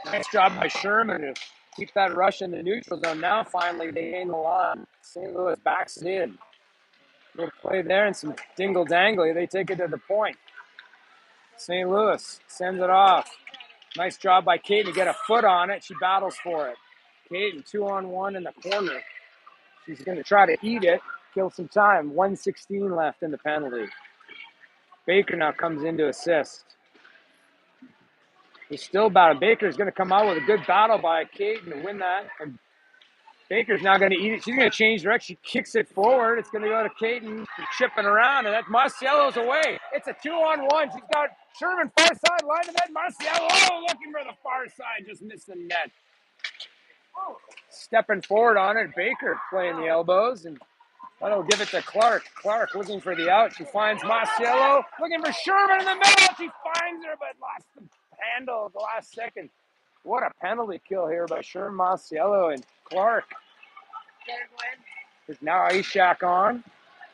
Speaker 1: Nice job by Sherman to keep that rush in the neutral zone. Now finally they gain the line. St. Louis backs it in. Good play there and some dingle-dangle. They take it to the point. St. Louis sends it off. Nice job by Caden to get a foot on it. She battles for it. Caden 2-on-1 in the corner. She's going to try to eat it, kill some time. 1:16 left in the penalty. Baker now comes in to assist. He's still battle. Baker's going to come out with a good battle by Caden to win that. And Baker's now going to eat it. She's going to change direction. She kicks it forward. It's going to go to Caden, chipping around, and that Marciello's away. It's a 2-on-1. She's got Sherman far side line, and then Marciello looking for the far side, just missed the net. Stepping forward on it, Baker playing the elbows, and that'll give it to Clark. Clark looking for the out. She finds Marciello, looking for Sherman in the middle. She finds her, but lost the handle at the last second. What a penalty kill here by Sherman, Marciello, and Clark. There's now Ishak on.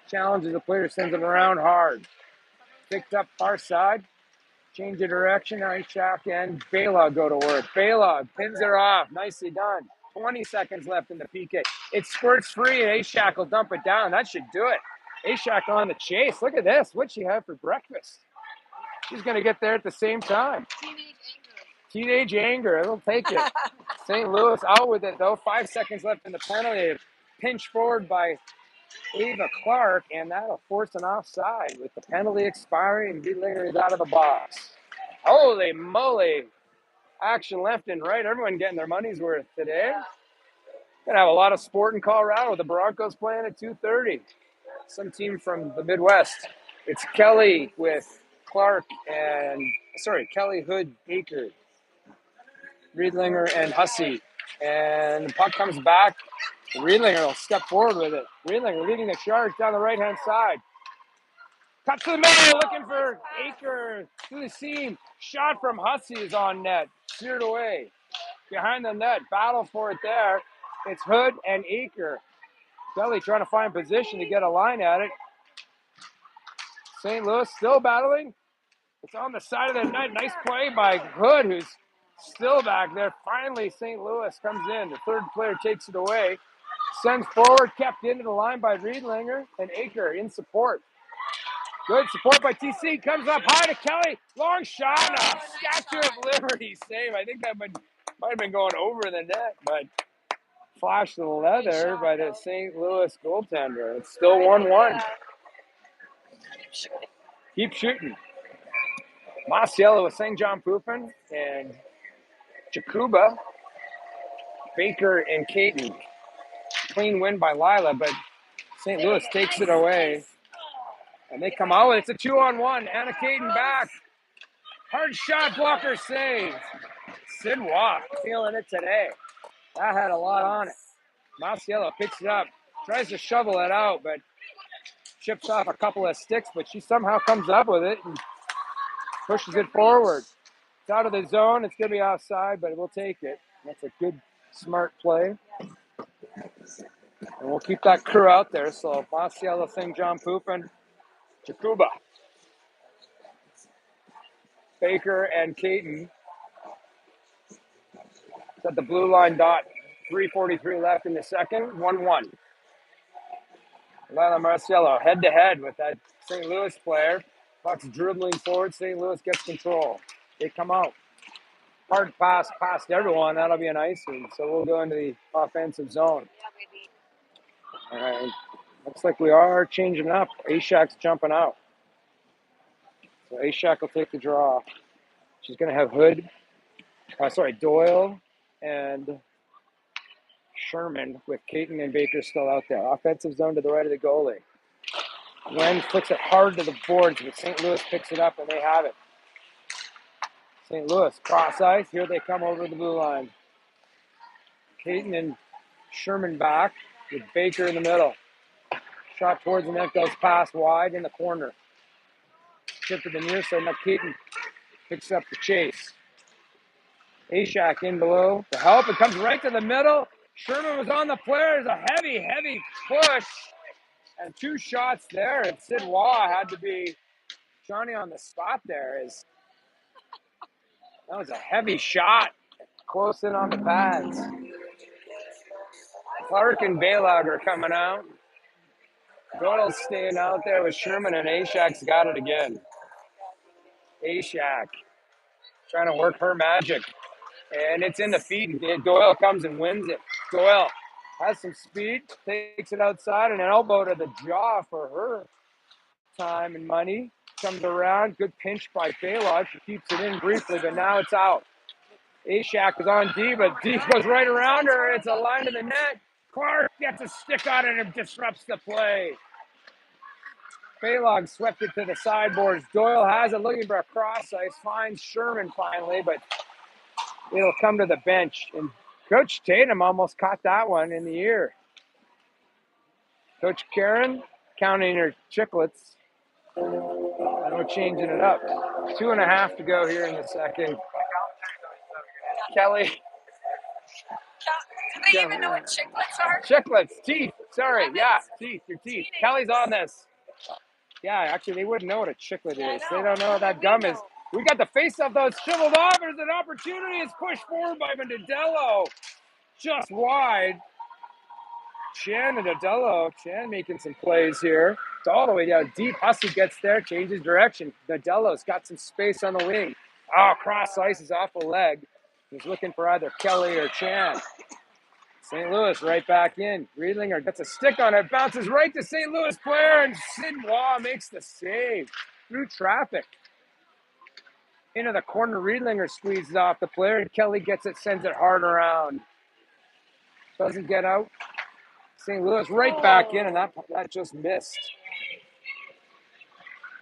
Speaker 1: Challenges the player, sends it around hard. Picked up far side. Change of direction. Now Ishak and Bela go to work. Bela pins her off. Nicely done. 20 seconds left in the PK. It squirts free, and Ishak will dump it down. That should do it. Ishak on the chase. Look at this. What'd she have for breakfast? She's going to get there at the same time. Teenage anger. It'll take it. St. Louis out with it, though. 5 seconds left in the penalty. Pinch forward by Ava Clark, and that'll force an offside with the penalty expiring, and Biedlinger is out of the box. Holy moly. Action left and right. Everyone getting their money's worth today. Gonna have a lot of sport in Colorado with the Broncos playing at 2:30. Some team from the Midwest. It's Kelly with Clark and, Kelly, Hood, Baker, Riedlinger, and Hussey. And the puck comes back. Riedlinger will step forward with it. Riedlinger leading the charge down the right-hand side. Cuts to the middle, looking for Aker through the seam. Shot from Hussey is on net. Steered away. Behind the net, battle for it there. It's Hood and Aker. Kelly trying to find position to get a line at it. St. Louis still battling. It's on the side of the net. Nice play by Hood, who's still back there. Finally, St. Louis comes in. The third player takes it away. Sends forward, kept into the line by Riedlinger, and Aker in support. Good support by TC. Comes up high to Kelly. Long shot. Statue of Liberty save. I think that might have been going over the net, but flashed the leather by the St. Louis goaltender. It's still 1-1. Keep shooting. Marciello with St. John Poopin and Jakuba, Baker, and Caden. Clean win by Lila, but St. Louis takes it away. And they come out with it. It's a 2-on-1. Anna Caden back. Hard shot, blocker saved. Sid Waugh feeling it today. That had a lot on it. Marciello picks it up. Tries to shovel it out, but chips off a couple of sticks, but she somehow comes up with it and pushes it forward. It's out of the zone. It's going to be offside, but we'll take it. That's a good, smart play. And we'll keep that crew out there. So Marciello, St. John Poopin, Jakuba, Baker, and Caden. It's at the blue line dot. 3:43 left in the second. 1-1. Lila Marciello head-to-head with that St. Louis player. Puck's dribbling forward. St. Louis gets control. They come out. Hard pass past everyone. That'll be an icing. So we'll go into the offensive zone. All right. Looks like we are changing up. Ashak's jumping out. So Ashak will take the draw. She's going to have Hood. Doyle and Sherman with Caton and Baker still out there. Offensive zone to the right of the goalie. Wen flicks it hard to the boards, but St. Louis picks it up and they have it. St. Louis cross ice. Here they come over the blue line. Caton and Sherman back with Baker in the middle. Shot towards the net, goes past wide in the corner. Chip to the near side. Now Caton picks up the chase. Ashak in below to help. It comes right to the middle. Sherman was on the player. There's a heavy push. And 2 shots there. And Sid Waugh had to be Johnny on the spot there. That was a heavy shot. Close in on the pads. Clark and Bailout are coming out. Doyle's staying out there with Sherman, and Ashak's got it again. Ashak trying to work her magic. And it's in the feed. Doyle comes and wins it. Doyle has some speed, takes it outside, and an elbow to the jaw for her time and money. comes around. Good pinch by Baylog. She keeps it in briefly, but now it's out. Ashak is on D, but D goes right around her. It's a line to the net. Clark gets a stick on it and disrupts the play. Baylog swept it to the sideboards. Doyle has it, looking for a cross ice. Finds Sherman finally, but it'll come to the bench. And Coach Tatum almost caught that one in the ear. Coach Karen counting her chiclets. No changing it up. 2.5 to go here in the second. Kelly.
Speaker 2: Do they even know what chiclets are?
Speaker 1: Chiclets, teeth. Sorry, yeah, teeth, your teeth. Kelly's on this. Yeah, actually, they wouldn't know what a chiclet is. They don't know what that gum is. We got the face of those chiseled off. There's an opportunity. It's pushed forward by Mendello. Just wide. Chan and Nadello. Chan making some plays here. It's all the way down deep. Hussey gets there, changes direction. Nadello's got some space on the wing. Oh, cross ice is off the leg. He's looking for either Kelly or Chan. St. Louis right back in. Riedlinger gets a stick on it, bounces right to St. Louis player, and Sid Waugh makes the save through traffic. Into the corner, Riedlinger squeezes off the player, and Kelly gets it, sends it hard around. Doesn't get out. St. Louis right back in, and that just missed.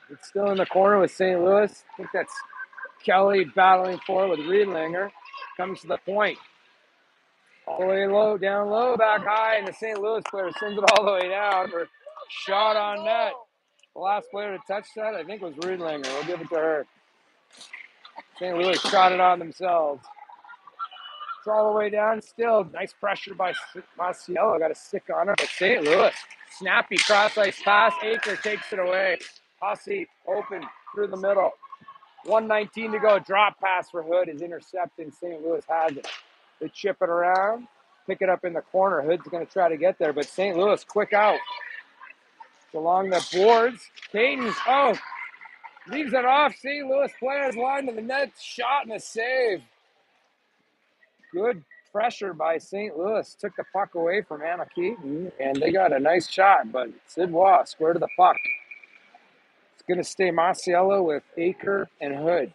Speaker 1: It's still in the corner with St. Louis. I think that's Kelly battling for it with Riedlinger. Comes to the point. All the way low, down low, back high, and the St. Louis player sends it all the way down for shot on net. The last player to touch that, I think, was Riedlinger. We'll give it to her. St. Louis shot it on themselves. It's all the way down still. Nice pressure by Maciello. Got a stick on it, but St. Louis. Snappy cross-ice pass. Aker takes it away. Hussey open through the middle. 1:19 to go. Drop pass for Hood is intercepted. St. Louis has it. They chip it around, pick it up in the corner. Hood's going to try to get there, but St. Louis quick out. It's along the boards. Cadence, leaves it off. St. Louis players line to the net. Shot and a save. Good pressure by St. Louis. Took the puck away from Anna Keaton, and they got a nice shot, but Sid Waugh square to the puck. It's going to stay Maciello with Aker and Hood.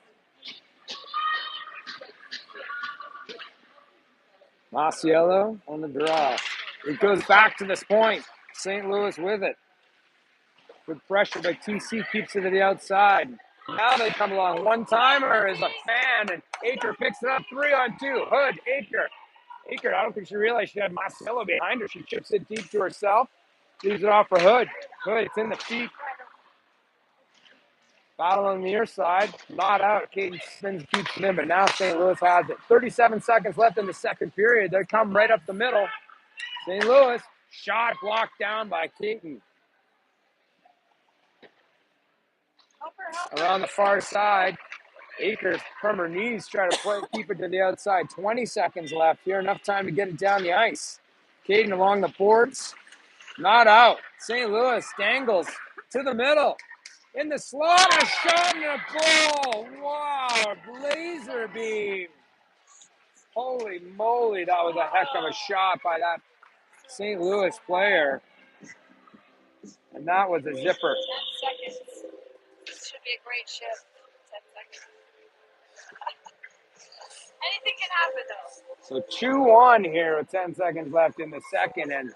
Speaker 1: Maciello on the draw. It goes back to this point. St. Louis with it. Good pressure, but TC keeps it to the outside. Now they come along. One-timer is a fan, and Aker picks it up 3-on-2. Hood, Aker, I don't think she realized she had Maciello behind her. She chips it deep to herself. Leaves it off for Hood. Hood, it's in the feet. Battle on the near side. Not out. Caden spins, keeps it in, but now St. Louis has it. 37 seconds left in the second period. They come right up the middle. St. Louis, shot blocked down by Keaton. Around the far side. Akers from her knees try to keep it to the outside. 20 seconds left here. Enough time to get it down the ice. Caden along the boards. Not out. St. Louis dangles to the middle. In the slot, a shot and a goal. Wow, a laser beam. Holy moly, that was a heck of a shot by that St. Louis player. And that was a zipper.
Speaker 2: 10 seconds. This should be a great shift. 10 seconds. Anything can happen, though.
Speaker 1: So 2-1 here with 10 seconds left in the second. And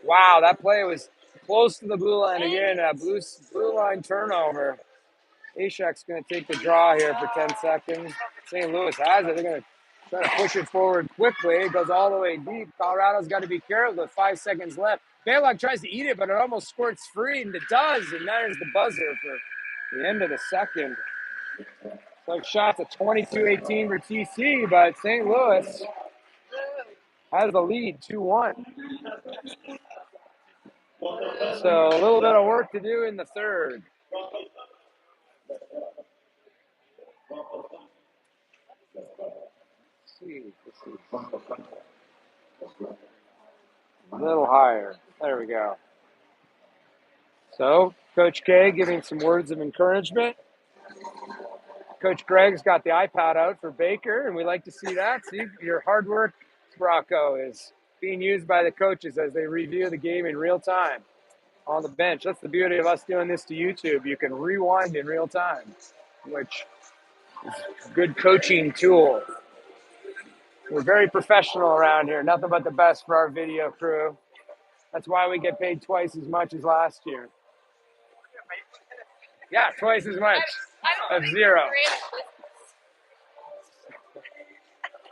Speaker 1: wow, that play was close to the blue line again. A blue line turnover. Ashak's going to take the draw here for 10 seconds. St. Louis has it. They're going to try to push it forward quickly. It goes all the way deep. Colorado's got to be careful with 5 seconds left. Baylog tries to eat it, but it almost squirts free, and it does. And there's the buzzer for the end of the second. So shots at 22-18 for TC, but St. Louis has the lead 2-1. So a little bit of work to do in the third. A little higher. There we go. So Coach K giving some words of encouragement. Coach Greg's got the iPad out for Baker, and we like to see that. See, your hard work, Rocco, is being used by the coaches as they review the game in real time. on the bench. That's the beauty of us doing this to YouTube. You can rewind in real time, which is a good coaching tool. We're very professional around here. Nothing but the best for our video crew. That's why we get paid twice as much as last year. Yeah, twice as much of zero.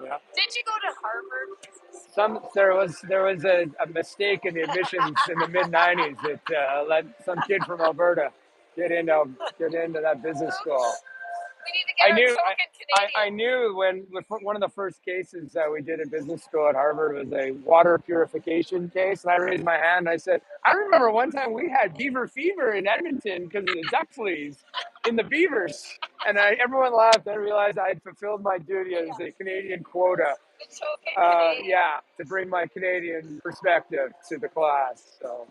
Speaker 1: Yeah.
Speaker 2: Did you go to Harvard?
Speaker 1: There was a mistake in the admissions in the mid '90s that let some kid from Alberta get into that business school.
Speaker 2: We need to get
Speaker 1: I
Speaker 2: our
Speaker 1: knew
Speaker 2: token
Speaker 1: I
Speaker 2: Canadian.
Speaker 1: knew when one of the first cases that we did in business school at Harvard was a water purification case, and I raised my hand and I said, I remember one time we had beaver fever in Edmonton because of the duck fleas in the beavers, and everyone laughed. I realized I had fulfilled my duty as a Canadian quota.
Speaker 2: The token Canadian.
Speaker 1: Yeah, to bring my Canadian perspective to the class. So,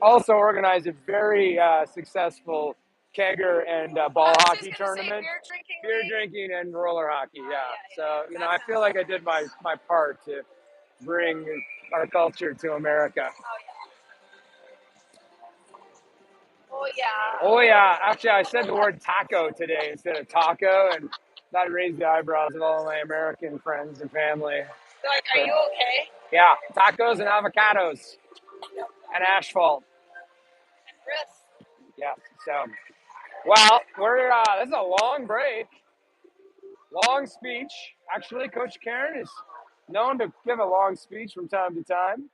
Speaker 1: also organized a very successful kegger and ball hockey tournament. Beer drinking and roller hockey, yeah. So, you know, I feel like I did my part to bring our culture to America.
Speaker 2: Oh yeah.
Speaker 1: Oh yeah, actually I said the word taco today instead of taco, and that raised the eyebrows of all my American friends and family.
Speaker 2: They're like, are you okay?
Speaker 1: Yeah, tacos and avocados and asphalt.
Speaker 2: And Chris.
Speaker 1: Yeah, so, well, we're this is a long break. Long speech. Actually, Coach Karen is known to give a long speech from time to time.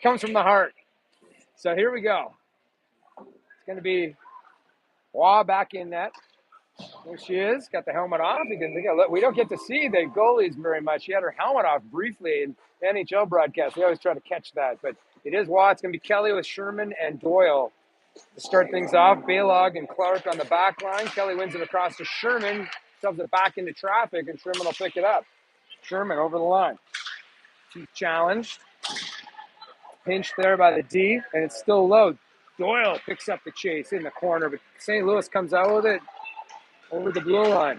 Speaker 1: Comes from the heart. So here we go. It's going to be Wah back in net. There she is. Got the helmet off. We don't get to see the goalies very much. She had her helmet off briefly in the NHL broadcast. We always try to catch that. But it is Wah. It's going to be Kelly with Sherman and Doyle to start things off. Baylog and Clark on the back line. Kelly wins it across to Sherman. Shoves it back into traffic, and Sherman will pick it up. Sherman over the line. She's challenged. Pinched there by the D, and it's still low. Doyle picks up the chase in the corner, but St. Louis comes out with it over the blue line.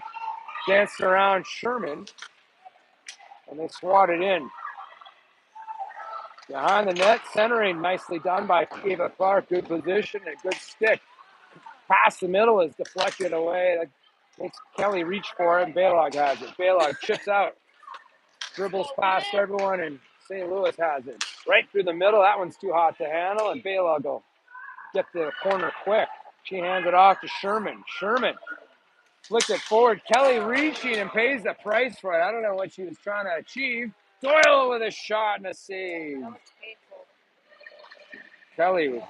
Speaker 1: Dancing around Sherman, and they swat it in. Behind the net, centering nicely done by Eva Clark. Good position and good stick. Past the middle is deflected away. That makes Kelly reach for it, and Baylog has it. Baylog chips out. Dribbles past everyone, and St. Louis has it. Right through the middle. That one's too hot to handle, and Baylog will get to the corner quick. She hands it off to Sherman. Sherman flicked it forward. Kelly reaching and pays the price for it. I don't know what she was trying to achieve. Doyle with a shot and a save. Kelly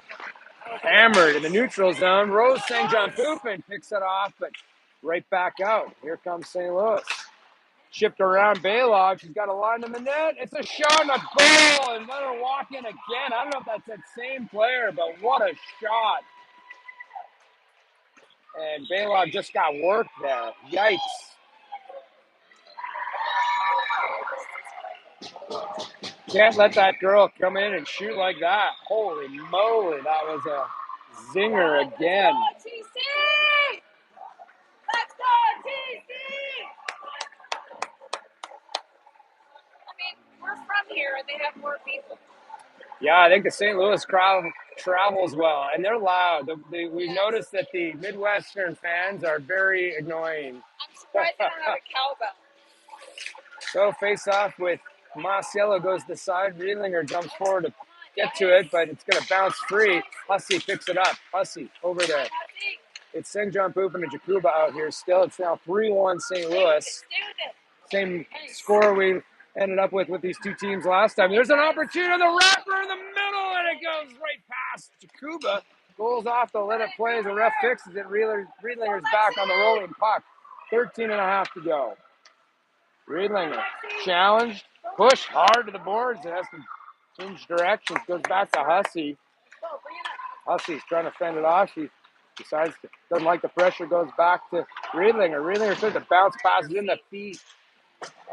Speaker 1: hammered in the neutral zone. Rose St. John Poopin picks it off, but right back out. Here comes St. Louis. Shipped around Baylog. She's got a line in the net. It's a shot and a goal, and let her walk in again. I don't know if that's that same player, but what a shot. And Baylog just got worked there. Yikes. Can't let that girl come in and shoot like that. Holy moly, that was a zinger again.
Speaker 2: Let's go, TC! Let's go, TC! I mean, we're from here and they have more people.
Speaker 1: Yeah, I think the St. Louis crowd travels well, and they're loud. We've noticed that the Midwestern fans are very annoying.
Speaker 2: I'm surprised they don't have a cowbell.
Speaker 1: So face off with Marcelo goes to the side. Riedlinger jumps forward to get to it, but it's going to bounce free. Hussey picks it up. Hussey over there. It's St. John Poopin and Jakuba out here still. It's now 3-1 St. Louis. Same score we ended up with these two teams last time. There's an opportunity. The wrapper in the middle, and it goes right past Jakuba. Goals off the let it play as the ref fixes it. Riedlinger's back on the rolling puck. 13.5 to go. Riedlinger challenged, pushed hard to the boards. It has to change directions. Goes back to Hussey. Hussey's trying to fend it off. She decides to, doesn't like the pressure. Goes back to Riedlinger. Riedlinger tries to bounce passes in the feet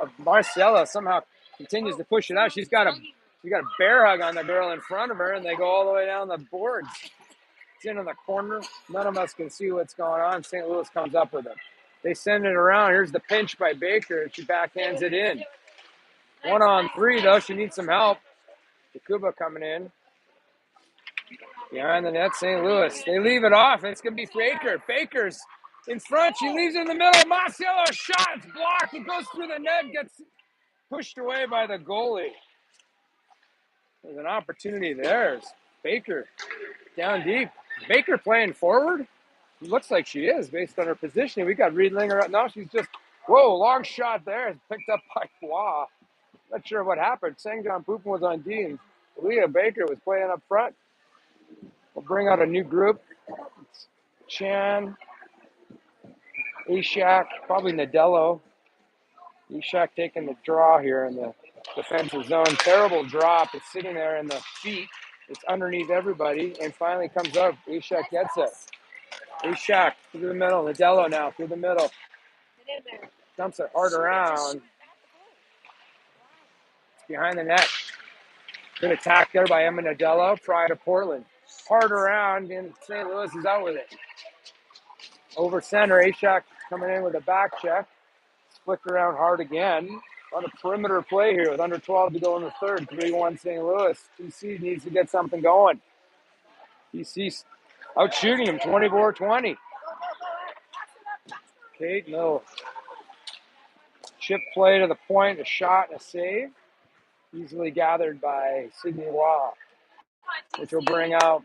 Speaker 1: of Marcella. Somehow continues to push it out. She's got a bear hug on the girl in front of her, and they go all the way down the boards. It's in the corner. None of us can see what's going on. St. Louis comes up with it. They send it around. Here's the pinch by Baker. She backhands it in. 1-on-3, though. She needs some help. Takuba coming in. Behind the net, St. Louis. They leave it off. It's going to be Baker. Baker's in front. She leaves it in the middle. Marcelo shot. It's blocked. It goes through the net. Gets pushed away by the goalie. There's an opportunity there. It's Baker down deep. Baker playing forward? It looks like she is based on her positioning. We got Riedlinger up now. She's just, whoa, long shot there. It's picked up by Waugh. Not sure what happened. Sangjon Pupin was on D and Leah Baker was playing up front. We'll bring out a new group. It's Chan, Ishak, probably Nadello. Ishak taking the draw here in the defensive zone. Terrible drop. It's sitting there in the feet. It's underneath everybody and finally comes up. Ishak gets it. Ishak through the middle. Nadello now through the middle. Dumps it hard around. It's behind the net. Good attack there by Emma Nadello. Prior to Portland. Hard around and St. Louis is out with it. Over center. Ishak coming in with a back check. Flicked around hard again. On a perimeter play here with under 12 to go in the third. 3-1 St. Louis. TC needs to get something going. TC's out shooting him 24-20. Kate, no. Chip play to the point, a shot, a save. Easily gathered by Sydney Waugh, which will bring out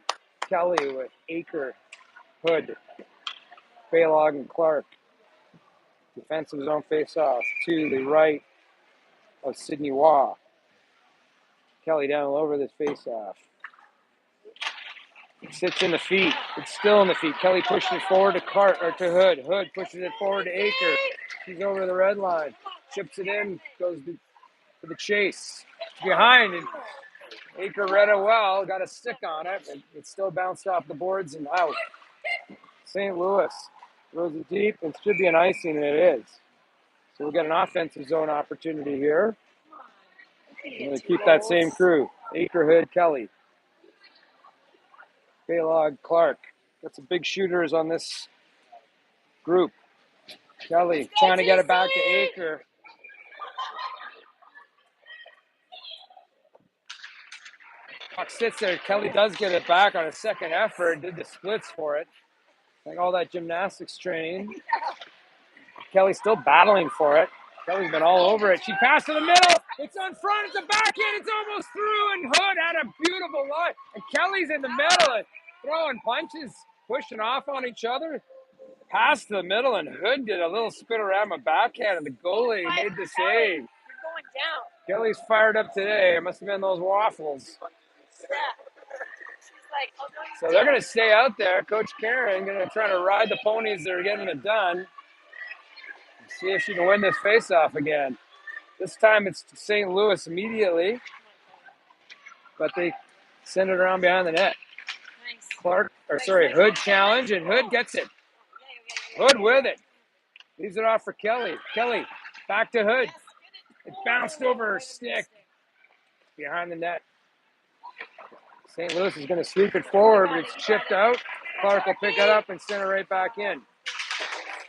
Speaker 1: Kelly with Aker, Hood, Baylog, and Clark. Defensive zone face-off to the right of Sydney Waugh. Kelly down low over this face-off. It sits in the feet. It's still in the feet. Kelly pushes it forward to Clark or to Hood. Hood pushes it forward to Aker. She's over the red line. Chips it in. Goes to the chase. Behind and Aker read it well. Got a stick on it. And it still bounced off the boards and out. St. Louis throws it deep. It should be an icing, and it is. So we'll get an offensive zone opportunity here. I'm going to keep that same crew. Aker, Hood, Kelly. Baylog, Clark. Got some big shooters on this group. Kelly trying to get it back to Aker. Puck sits there. Kelly does get it back on a second effort. Did the splits for it. Like all that gymnastics training. Kelly's still battling for it. Kelly's been all over it. She passed to the middle. It's on front. It's a backhand. It's almost through. And Hood had a beautiful line. And Kelly's in the middle and throwing punches, pushing off on each other. Pass to the middle, and Hood did a little spin around my backhand, and the goalie made the save.
Speaker 2: You're going down.
Speaker 1: Kelly's fired up today. It must have been those waffles. So they're going to stay out there. Coach Karen going to try to ride the ponies that are getting it done. See if she can win this face-off again. This time it's St. Louis immediately, but they send it around behind the net. Hood challenge, and Hood gets it. Hood with it. Leaves it off for Kelly. Kelly back to Hood. It bounced over her stick behind the net. St. Louis is going to sweep it forward, but it's chipped out. Clark will pick it up and send it right back in.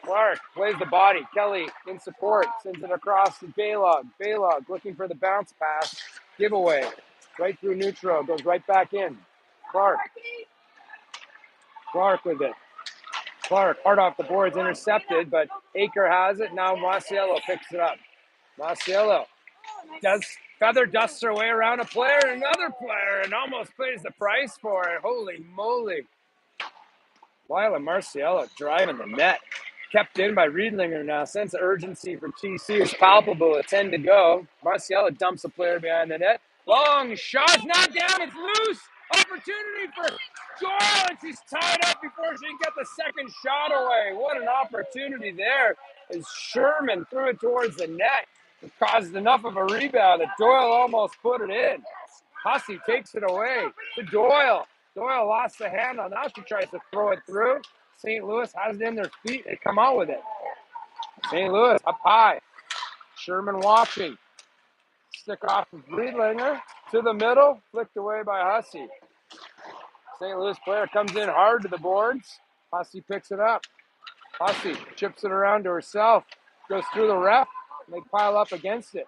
Speaker 1: Clark plays the body. Kelly in support, sends it across to Baylog. Baylog looking for the bounce pass. Giveaway. Right through neutral. Goes right back in. Clark. Clark with it. Clark hard off the boards, intercepted, but Aker has it. Now Marciello picks it up. Marciello dusts her way around a player, another player, and almost pays the price for it. Holy moly. Lila Marciello driving the net. Kept in by Riedlinger now. Sense of urgency for TC is palpable. A 10 to go. Marciello dumps a player behind the net. Long shot, not down, it's loose. Opportunity for Doyle, and she's tied up before she can get the second shot away. What an opportunity there as Sherman threw it towards the net. It caused enough of a rebound that Doyle almost put it in. Hussey takes it away to Doyle. Doyle lost the handle. Now she tries to throw it through. St. Louis has it in their feet. They come out with it. St. Louis up high. Sherman watching. Stick off of Riedlinger to the middle. Flicked away by Hussey. St. Louis player comes in hard to the boards. Hussey picks it up. Hussey chips it around to herself. Goes through the ref. And they pile up against it.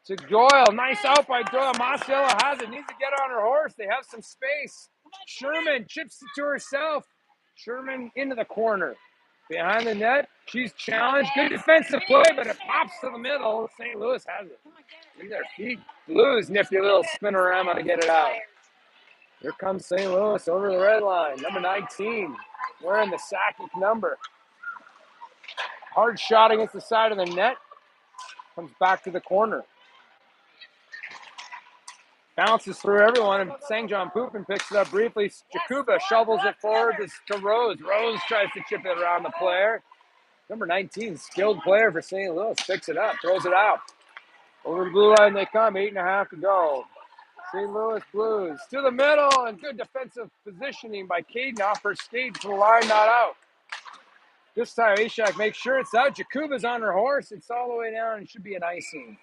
Speaker 1: To Doyle. Nice out by Doyle. Marcelo has it. Needs to get on her horse. They have some space. Sherman chips it to herself. Sherman into the corner. Behind the net. She's challenged. Good defensive play, but it pops to the middle. St. Louis has it. Look at their feet. Blues nifty little spin-a-rama to get it out. Here comes St. Louis over the red line. Number 19. Wearing the Sakic number. Hard shot against the side of the net. Comes back to the corner. Bounces through everyone, and St. John Poopin picks it up briefly. Jakuba shovels it forward to Rose. Rose tries to chip it around the player. Number 19, skilled player for St. Louis, picks it up, throws it out. Over the blue line they come, 8.5 to go. St. Louis Blues to the middle, and good defensive positioning by Caden off her skate to the line, not out. This time, Ashak makes sure it's out. Jakuba's on her horse. It's all the way down. It should be an icing.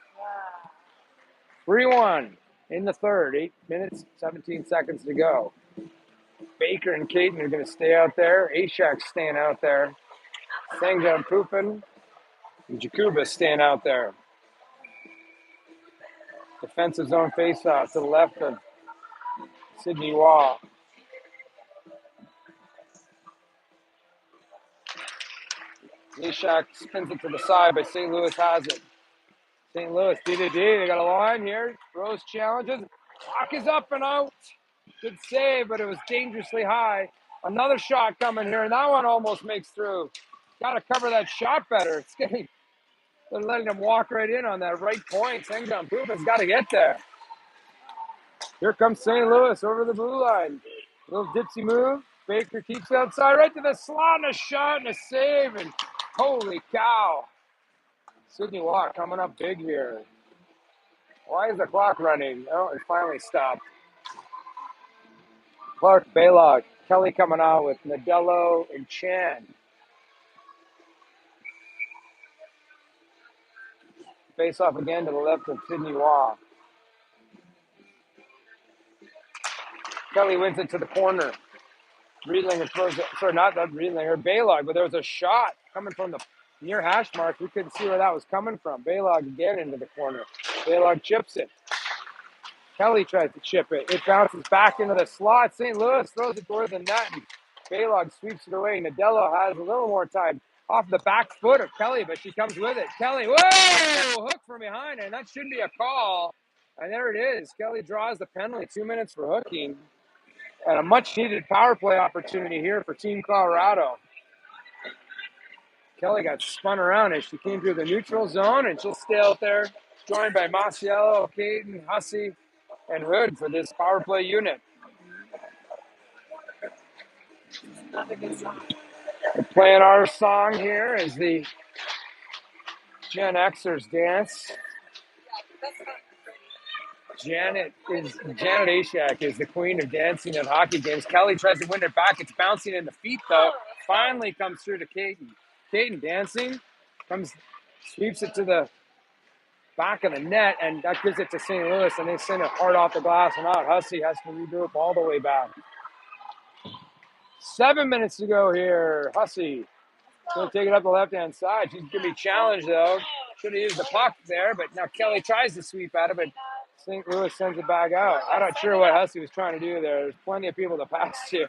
Speaker 1: 3-1 in the third. 8 minutes, 17 seconds to go. Baker and Caden are going to stay out there. Ashak's staying out there. St. John Poopin and Jakuba staying out there. Defensive zone faceoff to the left of Sydney Wall. Ashak spins it to the side, but St. Louis has it. St. Louis, D-to-D, they got a line here. Rose challenges. Puck is up and out. Good save, but it was dangerously high. Another shot coming here, and that one almost makes through. Got to cover that shot better. It's getting, they're letting him walk right in on that right point. St. John Poopin's got to get there. Here comes St. Louis over the blue line. Little dipsy move. Baker keeps it outside, right to the slot, and a shot and a save, and holy cow. Sydney Watt coming up big here. Why is the clock running? Oh, it finally stopped. Clark, Baylog, Kelly coming out with Nadello and Chan. Face off again to the left of Sydney Waugh. Kelly wins it to the corner. Riedlinger throws it, sorry, not Riedlinger, Baylog, but there was a shot coming from the near hash mark. We couldn't see where that was coming from. Baylog again into the corner. Baylog chips it. Kelly tries to chip it. It bounces back into the slot. St. Louis throws it towards the net, and Baylog sweeps it away. Nadello has a little more time off the back foot of Kelly, but she comes with it. Kelly, whoa! Hook from behind, and that shouldn't be a call. And there it is. Kelly draws the penalty. 2 minutes for hooking. And a much-needed power play opportunity here for Team Colorado. Kelly got spun around as she came through the neutral zone, and she'll stay out there, joined by Masiello, Caden, Hussey, and Hood for this power play unit. We're playing our song here as the Gen Xers dance. Janet Ashak is the queen of dancing at hockey games. Kelly tries to win it back. It's bouncing in the feet, though. Finally comes through to Caden. Caden dancing, sweeps it to the back of the net, and that gives it to St. Louis, and they send it hard off the glass and out. Hussey has to redo it all the way back. 7 minutes to go here. Hussey going to take it up the left-hand side. She's going to be challenged, though. Should have used the puck there, but now Kelly tries to sweep at it, but St. Louis sends it back out. I'm not sure what Hussey was trying to do there. There's plenty of people to pass to.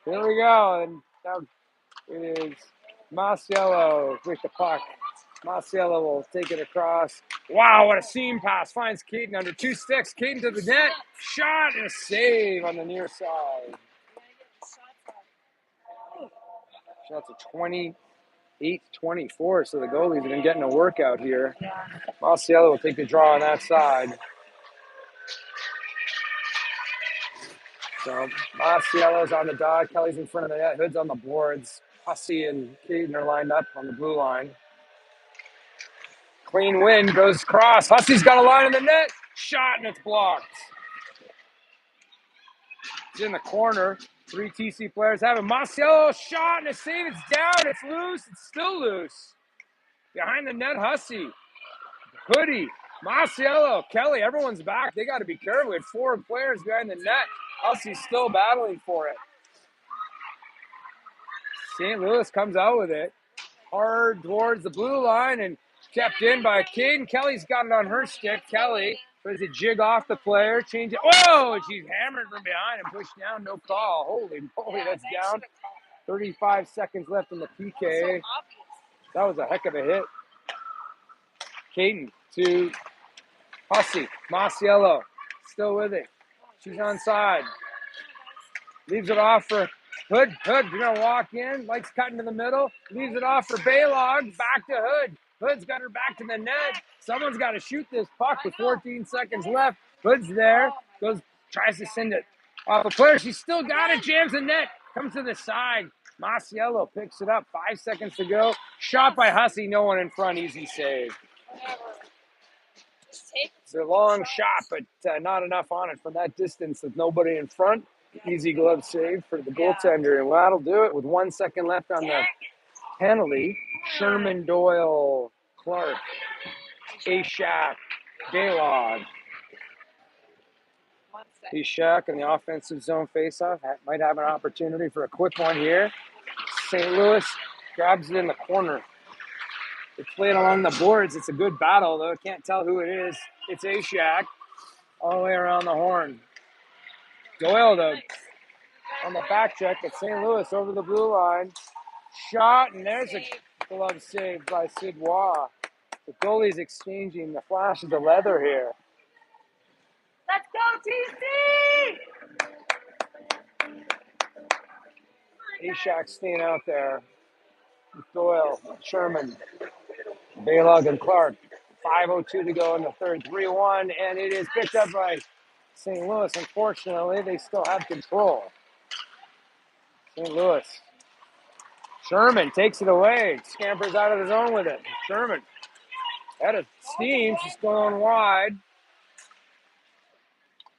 Speaker 1: Here we go, and now it is Masiello with the puck. Masiello will take it across. Wow, what a seam pass. Finds Caden under two sticks. Caden to the net. Shot and a save on the near side. Shots of 28-24, so the goalies have been getting a workout here. Masiello will take the draw on that side. So Masiello's on the dot. Kelly's in front of the net. Hood's on the boards. Hussey and Caden are lined up on the blue line. Clean win, goes across. Hussey's got a line in the net. Shot, and it's blocked. It's in the corner. 3 TC players have it. Masiello, shot, and a save. It's down. It's loose. It's still loose. Behind the net, Hussey. Hoodie. Masiello. Kelly, everyone's back. They got to be careful. We had 4 players behind the net. Hussey's still battling for it. St. Louis comes out with it. Hard towards the blue line, and Kept in by Caden. Kelly's got it on her stick. Kelly tries to jig off the player, change it. Whoa! She's hammered from behind and pushed down. No call. Holy moly, that's down. 35 seconds left in the PK. That was a heck of a hit. Caden to Hussey. Masiello still with it. She's onside. Leaves it off for Hood. Hood, you're going to walk in. Likes cutting to the middle. Leaves it off for Baylog. Back to Hood. Hood's got her back to the net. Someone's got to shoot this puck with 14 seconds left. Hood's there. Tries to send it off a player. She's still got it. Jams the net. Comes to the side. Masiello picks it up. 5 seconds to go. Shot by Hussey. No one in front. Easy save. It's a long shot, but not enough on it from that distance with nobody in front. Easy glove save for the goaltender, and that'll do it with 1 second left on the penalty. Sherman, Doyle, Clark, Ashak, Baylog. Ashak in the offensive zone faceoff might have an opportunity for a quick one here. St. Louis grabs it in the corner. It's playing along the boards. It's a good battle, though. Can't tell who it is. It's Ashak all the way around the horn. Doyle, though, on the back check at St. Louis over the blue line. Shot, and there's a glove save by Sidwa. The goalie's exchanging the flashes of leather here.
Speaker 2: Let's go, TC!
Speaker 1: Ashak staying out there. Doyle, Sherman, Baylog, and Clark. 5:02 to go in the third. 3-1, and it is picked up by St. Louis. Unfortunately, they still have control. St. Louis. Sherman takes it away. Scampers out of the zone with it. Sherman out of steam. She's going wide.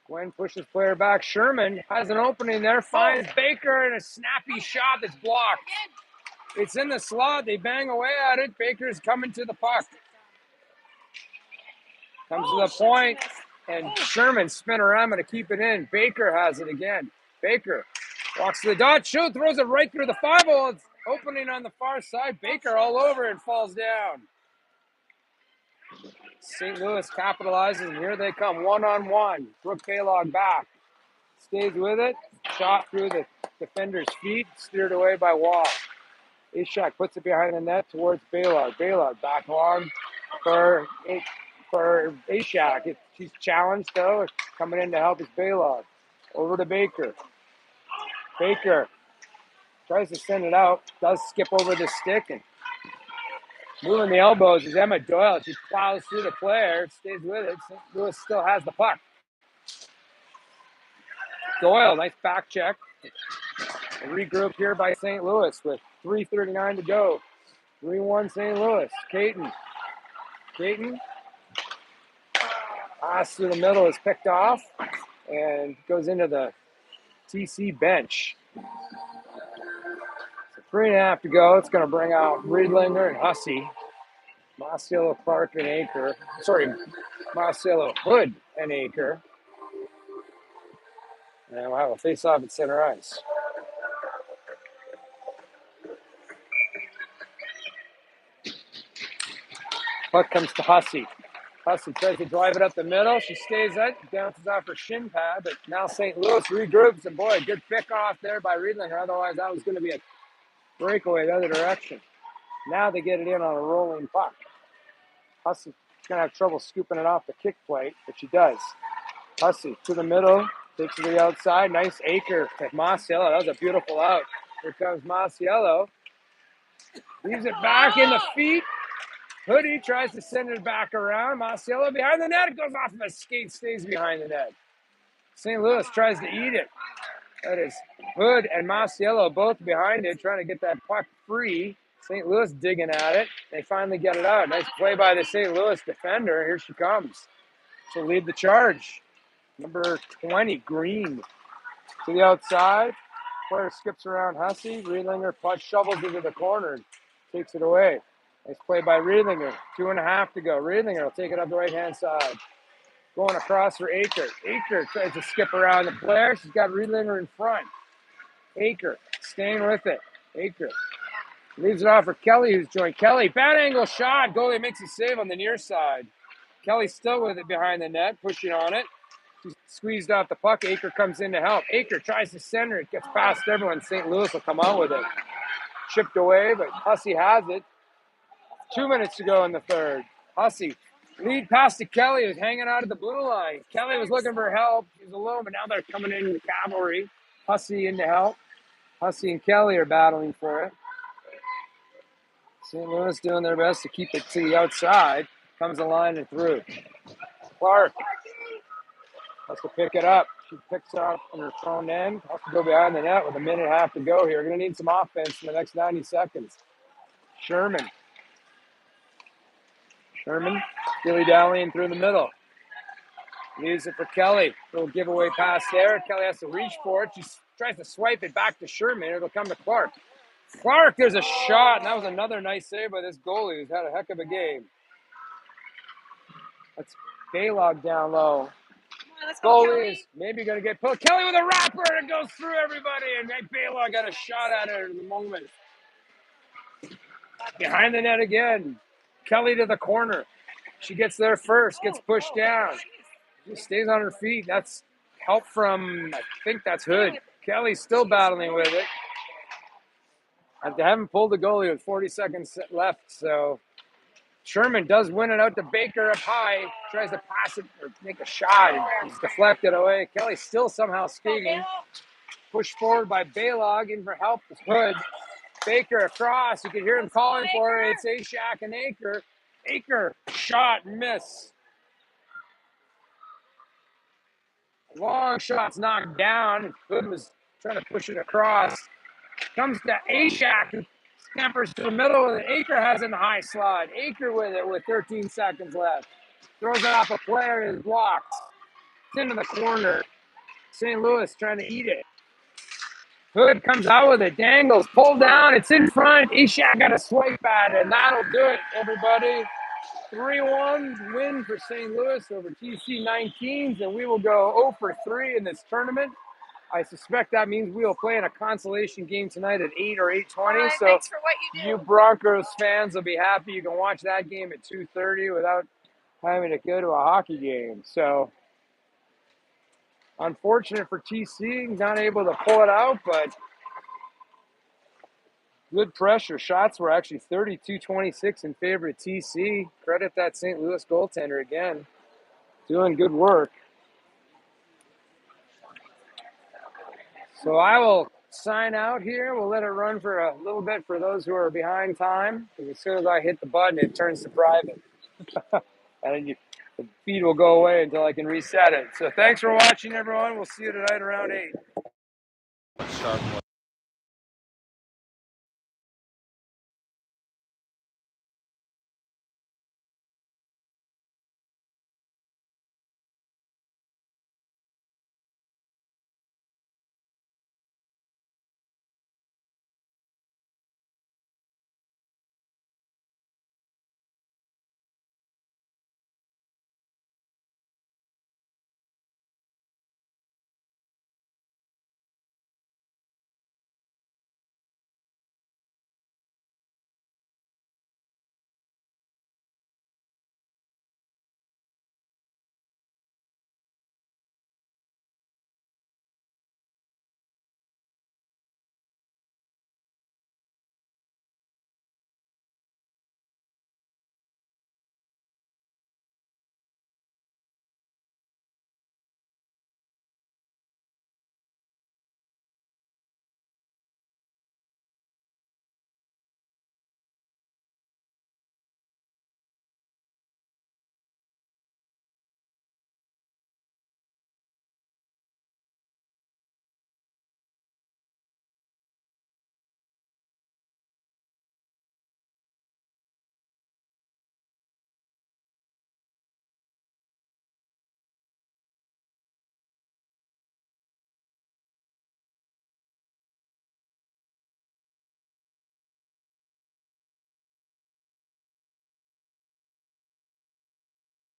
Speaker 1: Gwen pushes player back. Sherman has an opening there. Finds Baker and a snappy shot that's blocked. It's in the slot. They bang away at it. Baker's coming to the puck. Comes to the point, and Sherman spin around to keep it in. Baker has it again. Baker walks to the dot, shoot, throws it right through the 5-hole. It's opening on the far side. Baker all over and falls down. St. Louis capitalizes, and here they come, one-on-one. Brooke Baylog back. Stays with it. Shot through the defender's feet, steered away by Wall. Ashak puts it behind the net towards Baylog. Baylog back long for Ashak. She's challenged, though. Coming in to help is Baylog. Over to Baker. Baker tries to send it out. Does skip over the stick and moving the elbows is Emma Doyle. She plows through the player, stays with it. St. Louis still has the puck. Doyle, nice back check. A regroup here by St. Louis with 3:39 to go. 3-1 St. Louis. Caton. Pass through the middle is picked off and goes into the TC bench. So 3.5 to go. It's going to bring out Riedlinger and Hussey. Masiello, Clark, and Aker. Masiello, Hood, and Aker. And we'll have a face-off at center ice. Puck comes to Hussey. Hussey tries to drive it up the middle. She stays it, bounces off her shin pad, but now St. Louis regroups, and boy, good pick off there by Riedlinger. Otherwise, that was going to be a breakaway the other direction. Now they get it in on a rolling puck. Hussey's going to have trouble scooping it off the kick plate, but she does. Hussey to the middle, takes it to the outside. Nice Aker at Masiello. That was a beautiful out. Here comes Masiello. Leaves it back in the feet. Hoodie tries to send it back around. Masiello behind the net. It goes off of a skate, stays behind the net. St. Louis tries to eat it. That is Hood and Masiello both behind it, trying to get that puck free. St. Louis digging at it. They finally get it out. Nice play by the St. Louis defender. Here she comes. She'll lead the charge. Number 20, Green. To the outside. Player skips around Hussey. Riedlinger shovels into the corner and takes it away. Nice play by Riedlinger. 2.5 to go. Riedlinger will take it up the right-hand side. Going across for Aker. Aker tries to skip around the player. She's got Riedlinger in front. Aker staying with it. Aker Leaves it off for Kelly, who's joined. Kelly, bad angle shot. Goalie makes a save on the near side. Kelly's still with it behind the net, pushing on it. She's squeezed off the puck. Aker comes in to help. Aker tries to center it, gets past everyone. St. Louis will come out with it. Chipped away, but Hussey has it. 2 minutes to go in the third. Hussey, lead pass to Kelly, who's hanging out of the blue line. Kelly was looking for help. She was alone, but now they're coming in the cavalry. Hussey in to help. Hussey and Kelly are battling for it. St. Louis doing their best to keep it to the outside. Comes the line and through. Clark has to pick it up. She picks it up on her front end. Has to go behind the net with a minute and a half to go here. Going to need some offense in the next 90 seconds. Sherman, dilly-dallying through the middle. Leaves it for Kelly. Little giveaway pass there. Kelly has to reach for it. She tries to swipe it back to Sherman. It'll come to Clark. Clark, there's a shot, and that was another nice save by this goalie who's had a heck of a game. That's Baylog down low.
Speaker 2: Let's go,
Speaker 1: Goalie is maybe going to get pulled. Kelly with a wrapper, and it goes through everybody, and Baylog got a shot at it in the moment. Behind the net again. Kelly to the corner. She gets there first, gets pushed down. She stays on her feet. That's help from, I think that's Hood. Kelly's still battling with it. They haven't pulled the goalie with 40 seconds left, so Sherman does win it out to Baker up high. Tries to pass it or make a shot. It's deflected away. Kelly still somehow skating. Pushed forward by Baylog. In for help is Hood. Baker across. You can hear him calling for her. It's Ashak and Aker. Aker, shot, miss. Long shot's knocked down. Hood was trying to push it across. Comes to Ashak, who scampers to the middle, and Aker has it in the high slot. Aker with it with 13 seconds left. Throws it off a player and is blocked. It's into the corner. St. Louis trying to eat it. Hood comes out with it, dangles, pulled down, it's in front. Ishak got a swipe at it, and that'll do it, everybody. 3-1 win for St. Louis over TC19s, and we will go 0 for 3 in this tournament. I suspect that means we will play in a consolation game tonight at 8 or 8:20. So
Speaker 2: thanks for what you do.
Speaker 1: you Broncos fans will be happy. You can watch that game at 2:30 without having to go to a hockey game. So unfortunate for TC, not able to pull it out, but good pressure. Shots were actually 32-26 in favor of TC. Credit that St. Louis goaltender again. Doing good work. So I will sign out here. We'll let it run for a little bit for those who are behind time. Because as soon as I hit the button, it turns to private. And the feed will go away until I can reset it. So thanks for watching, everyone. We'll see you tonight around 8.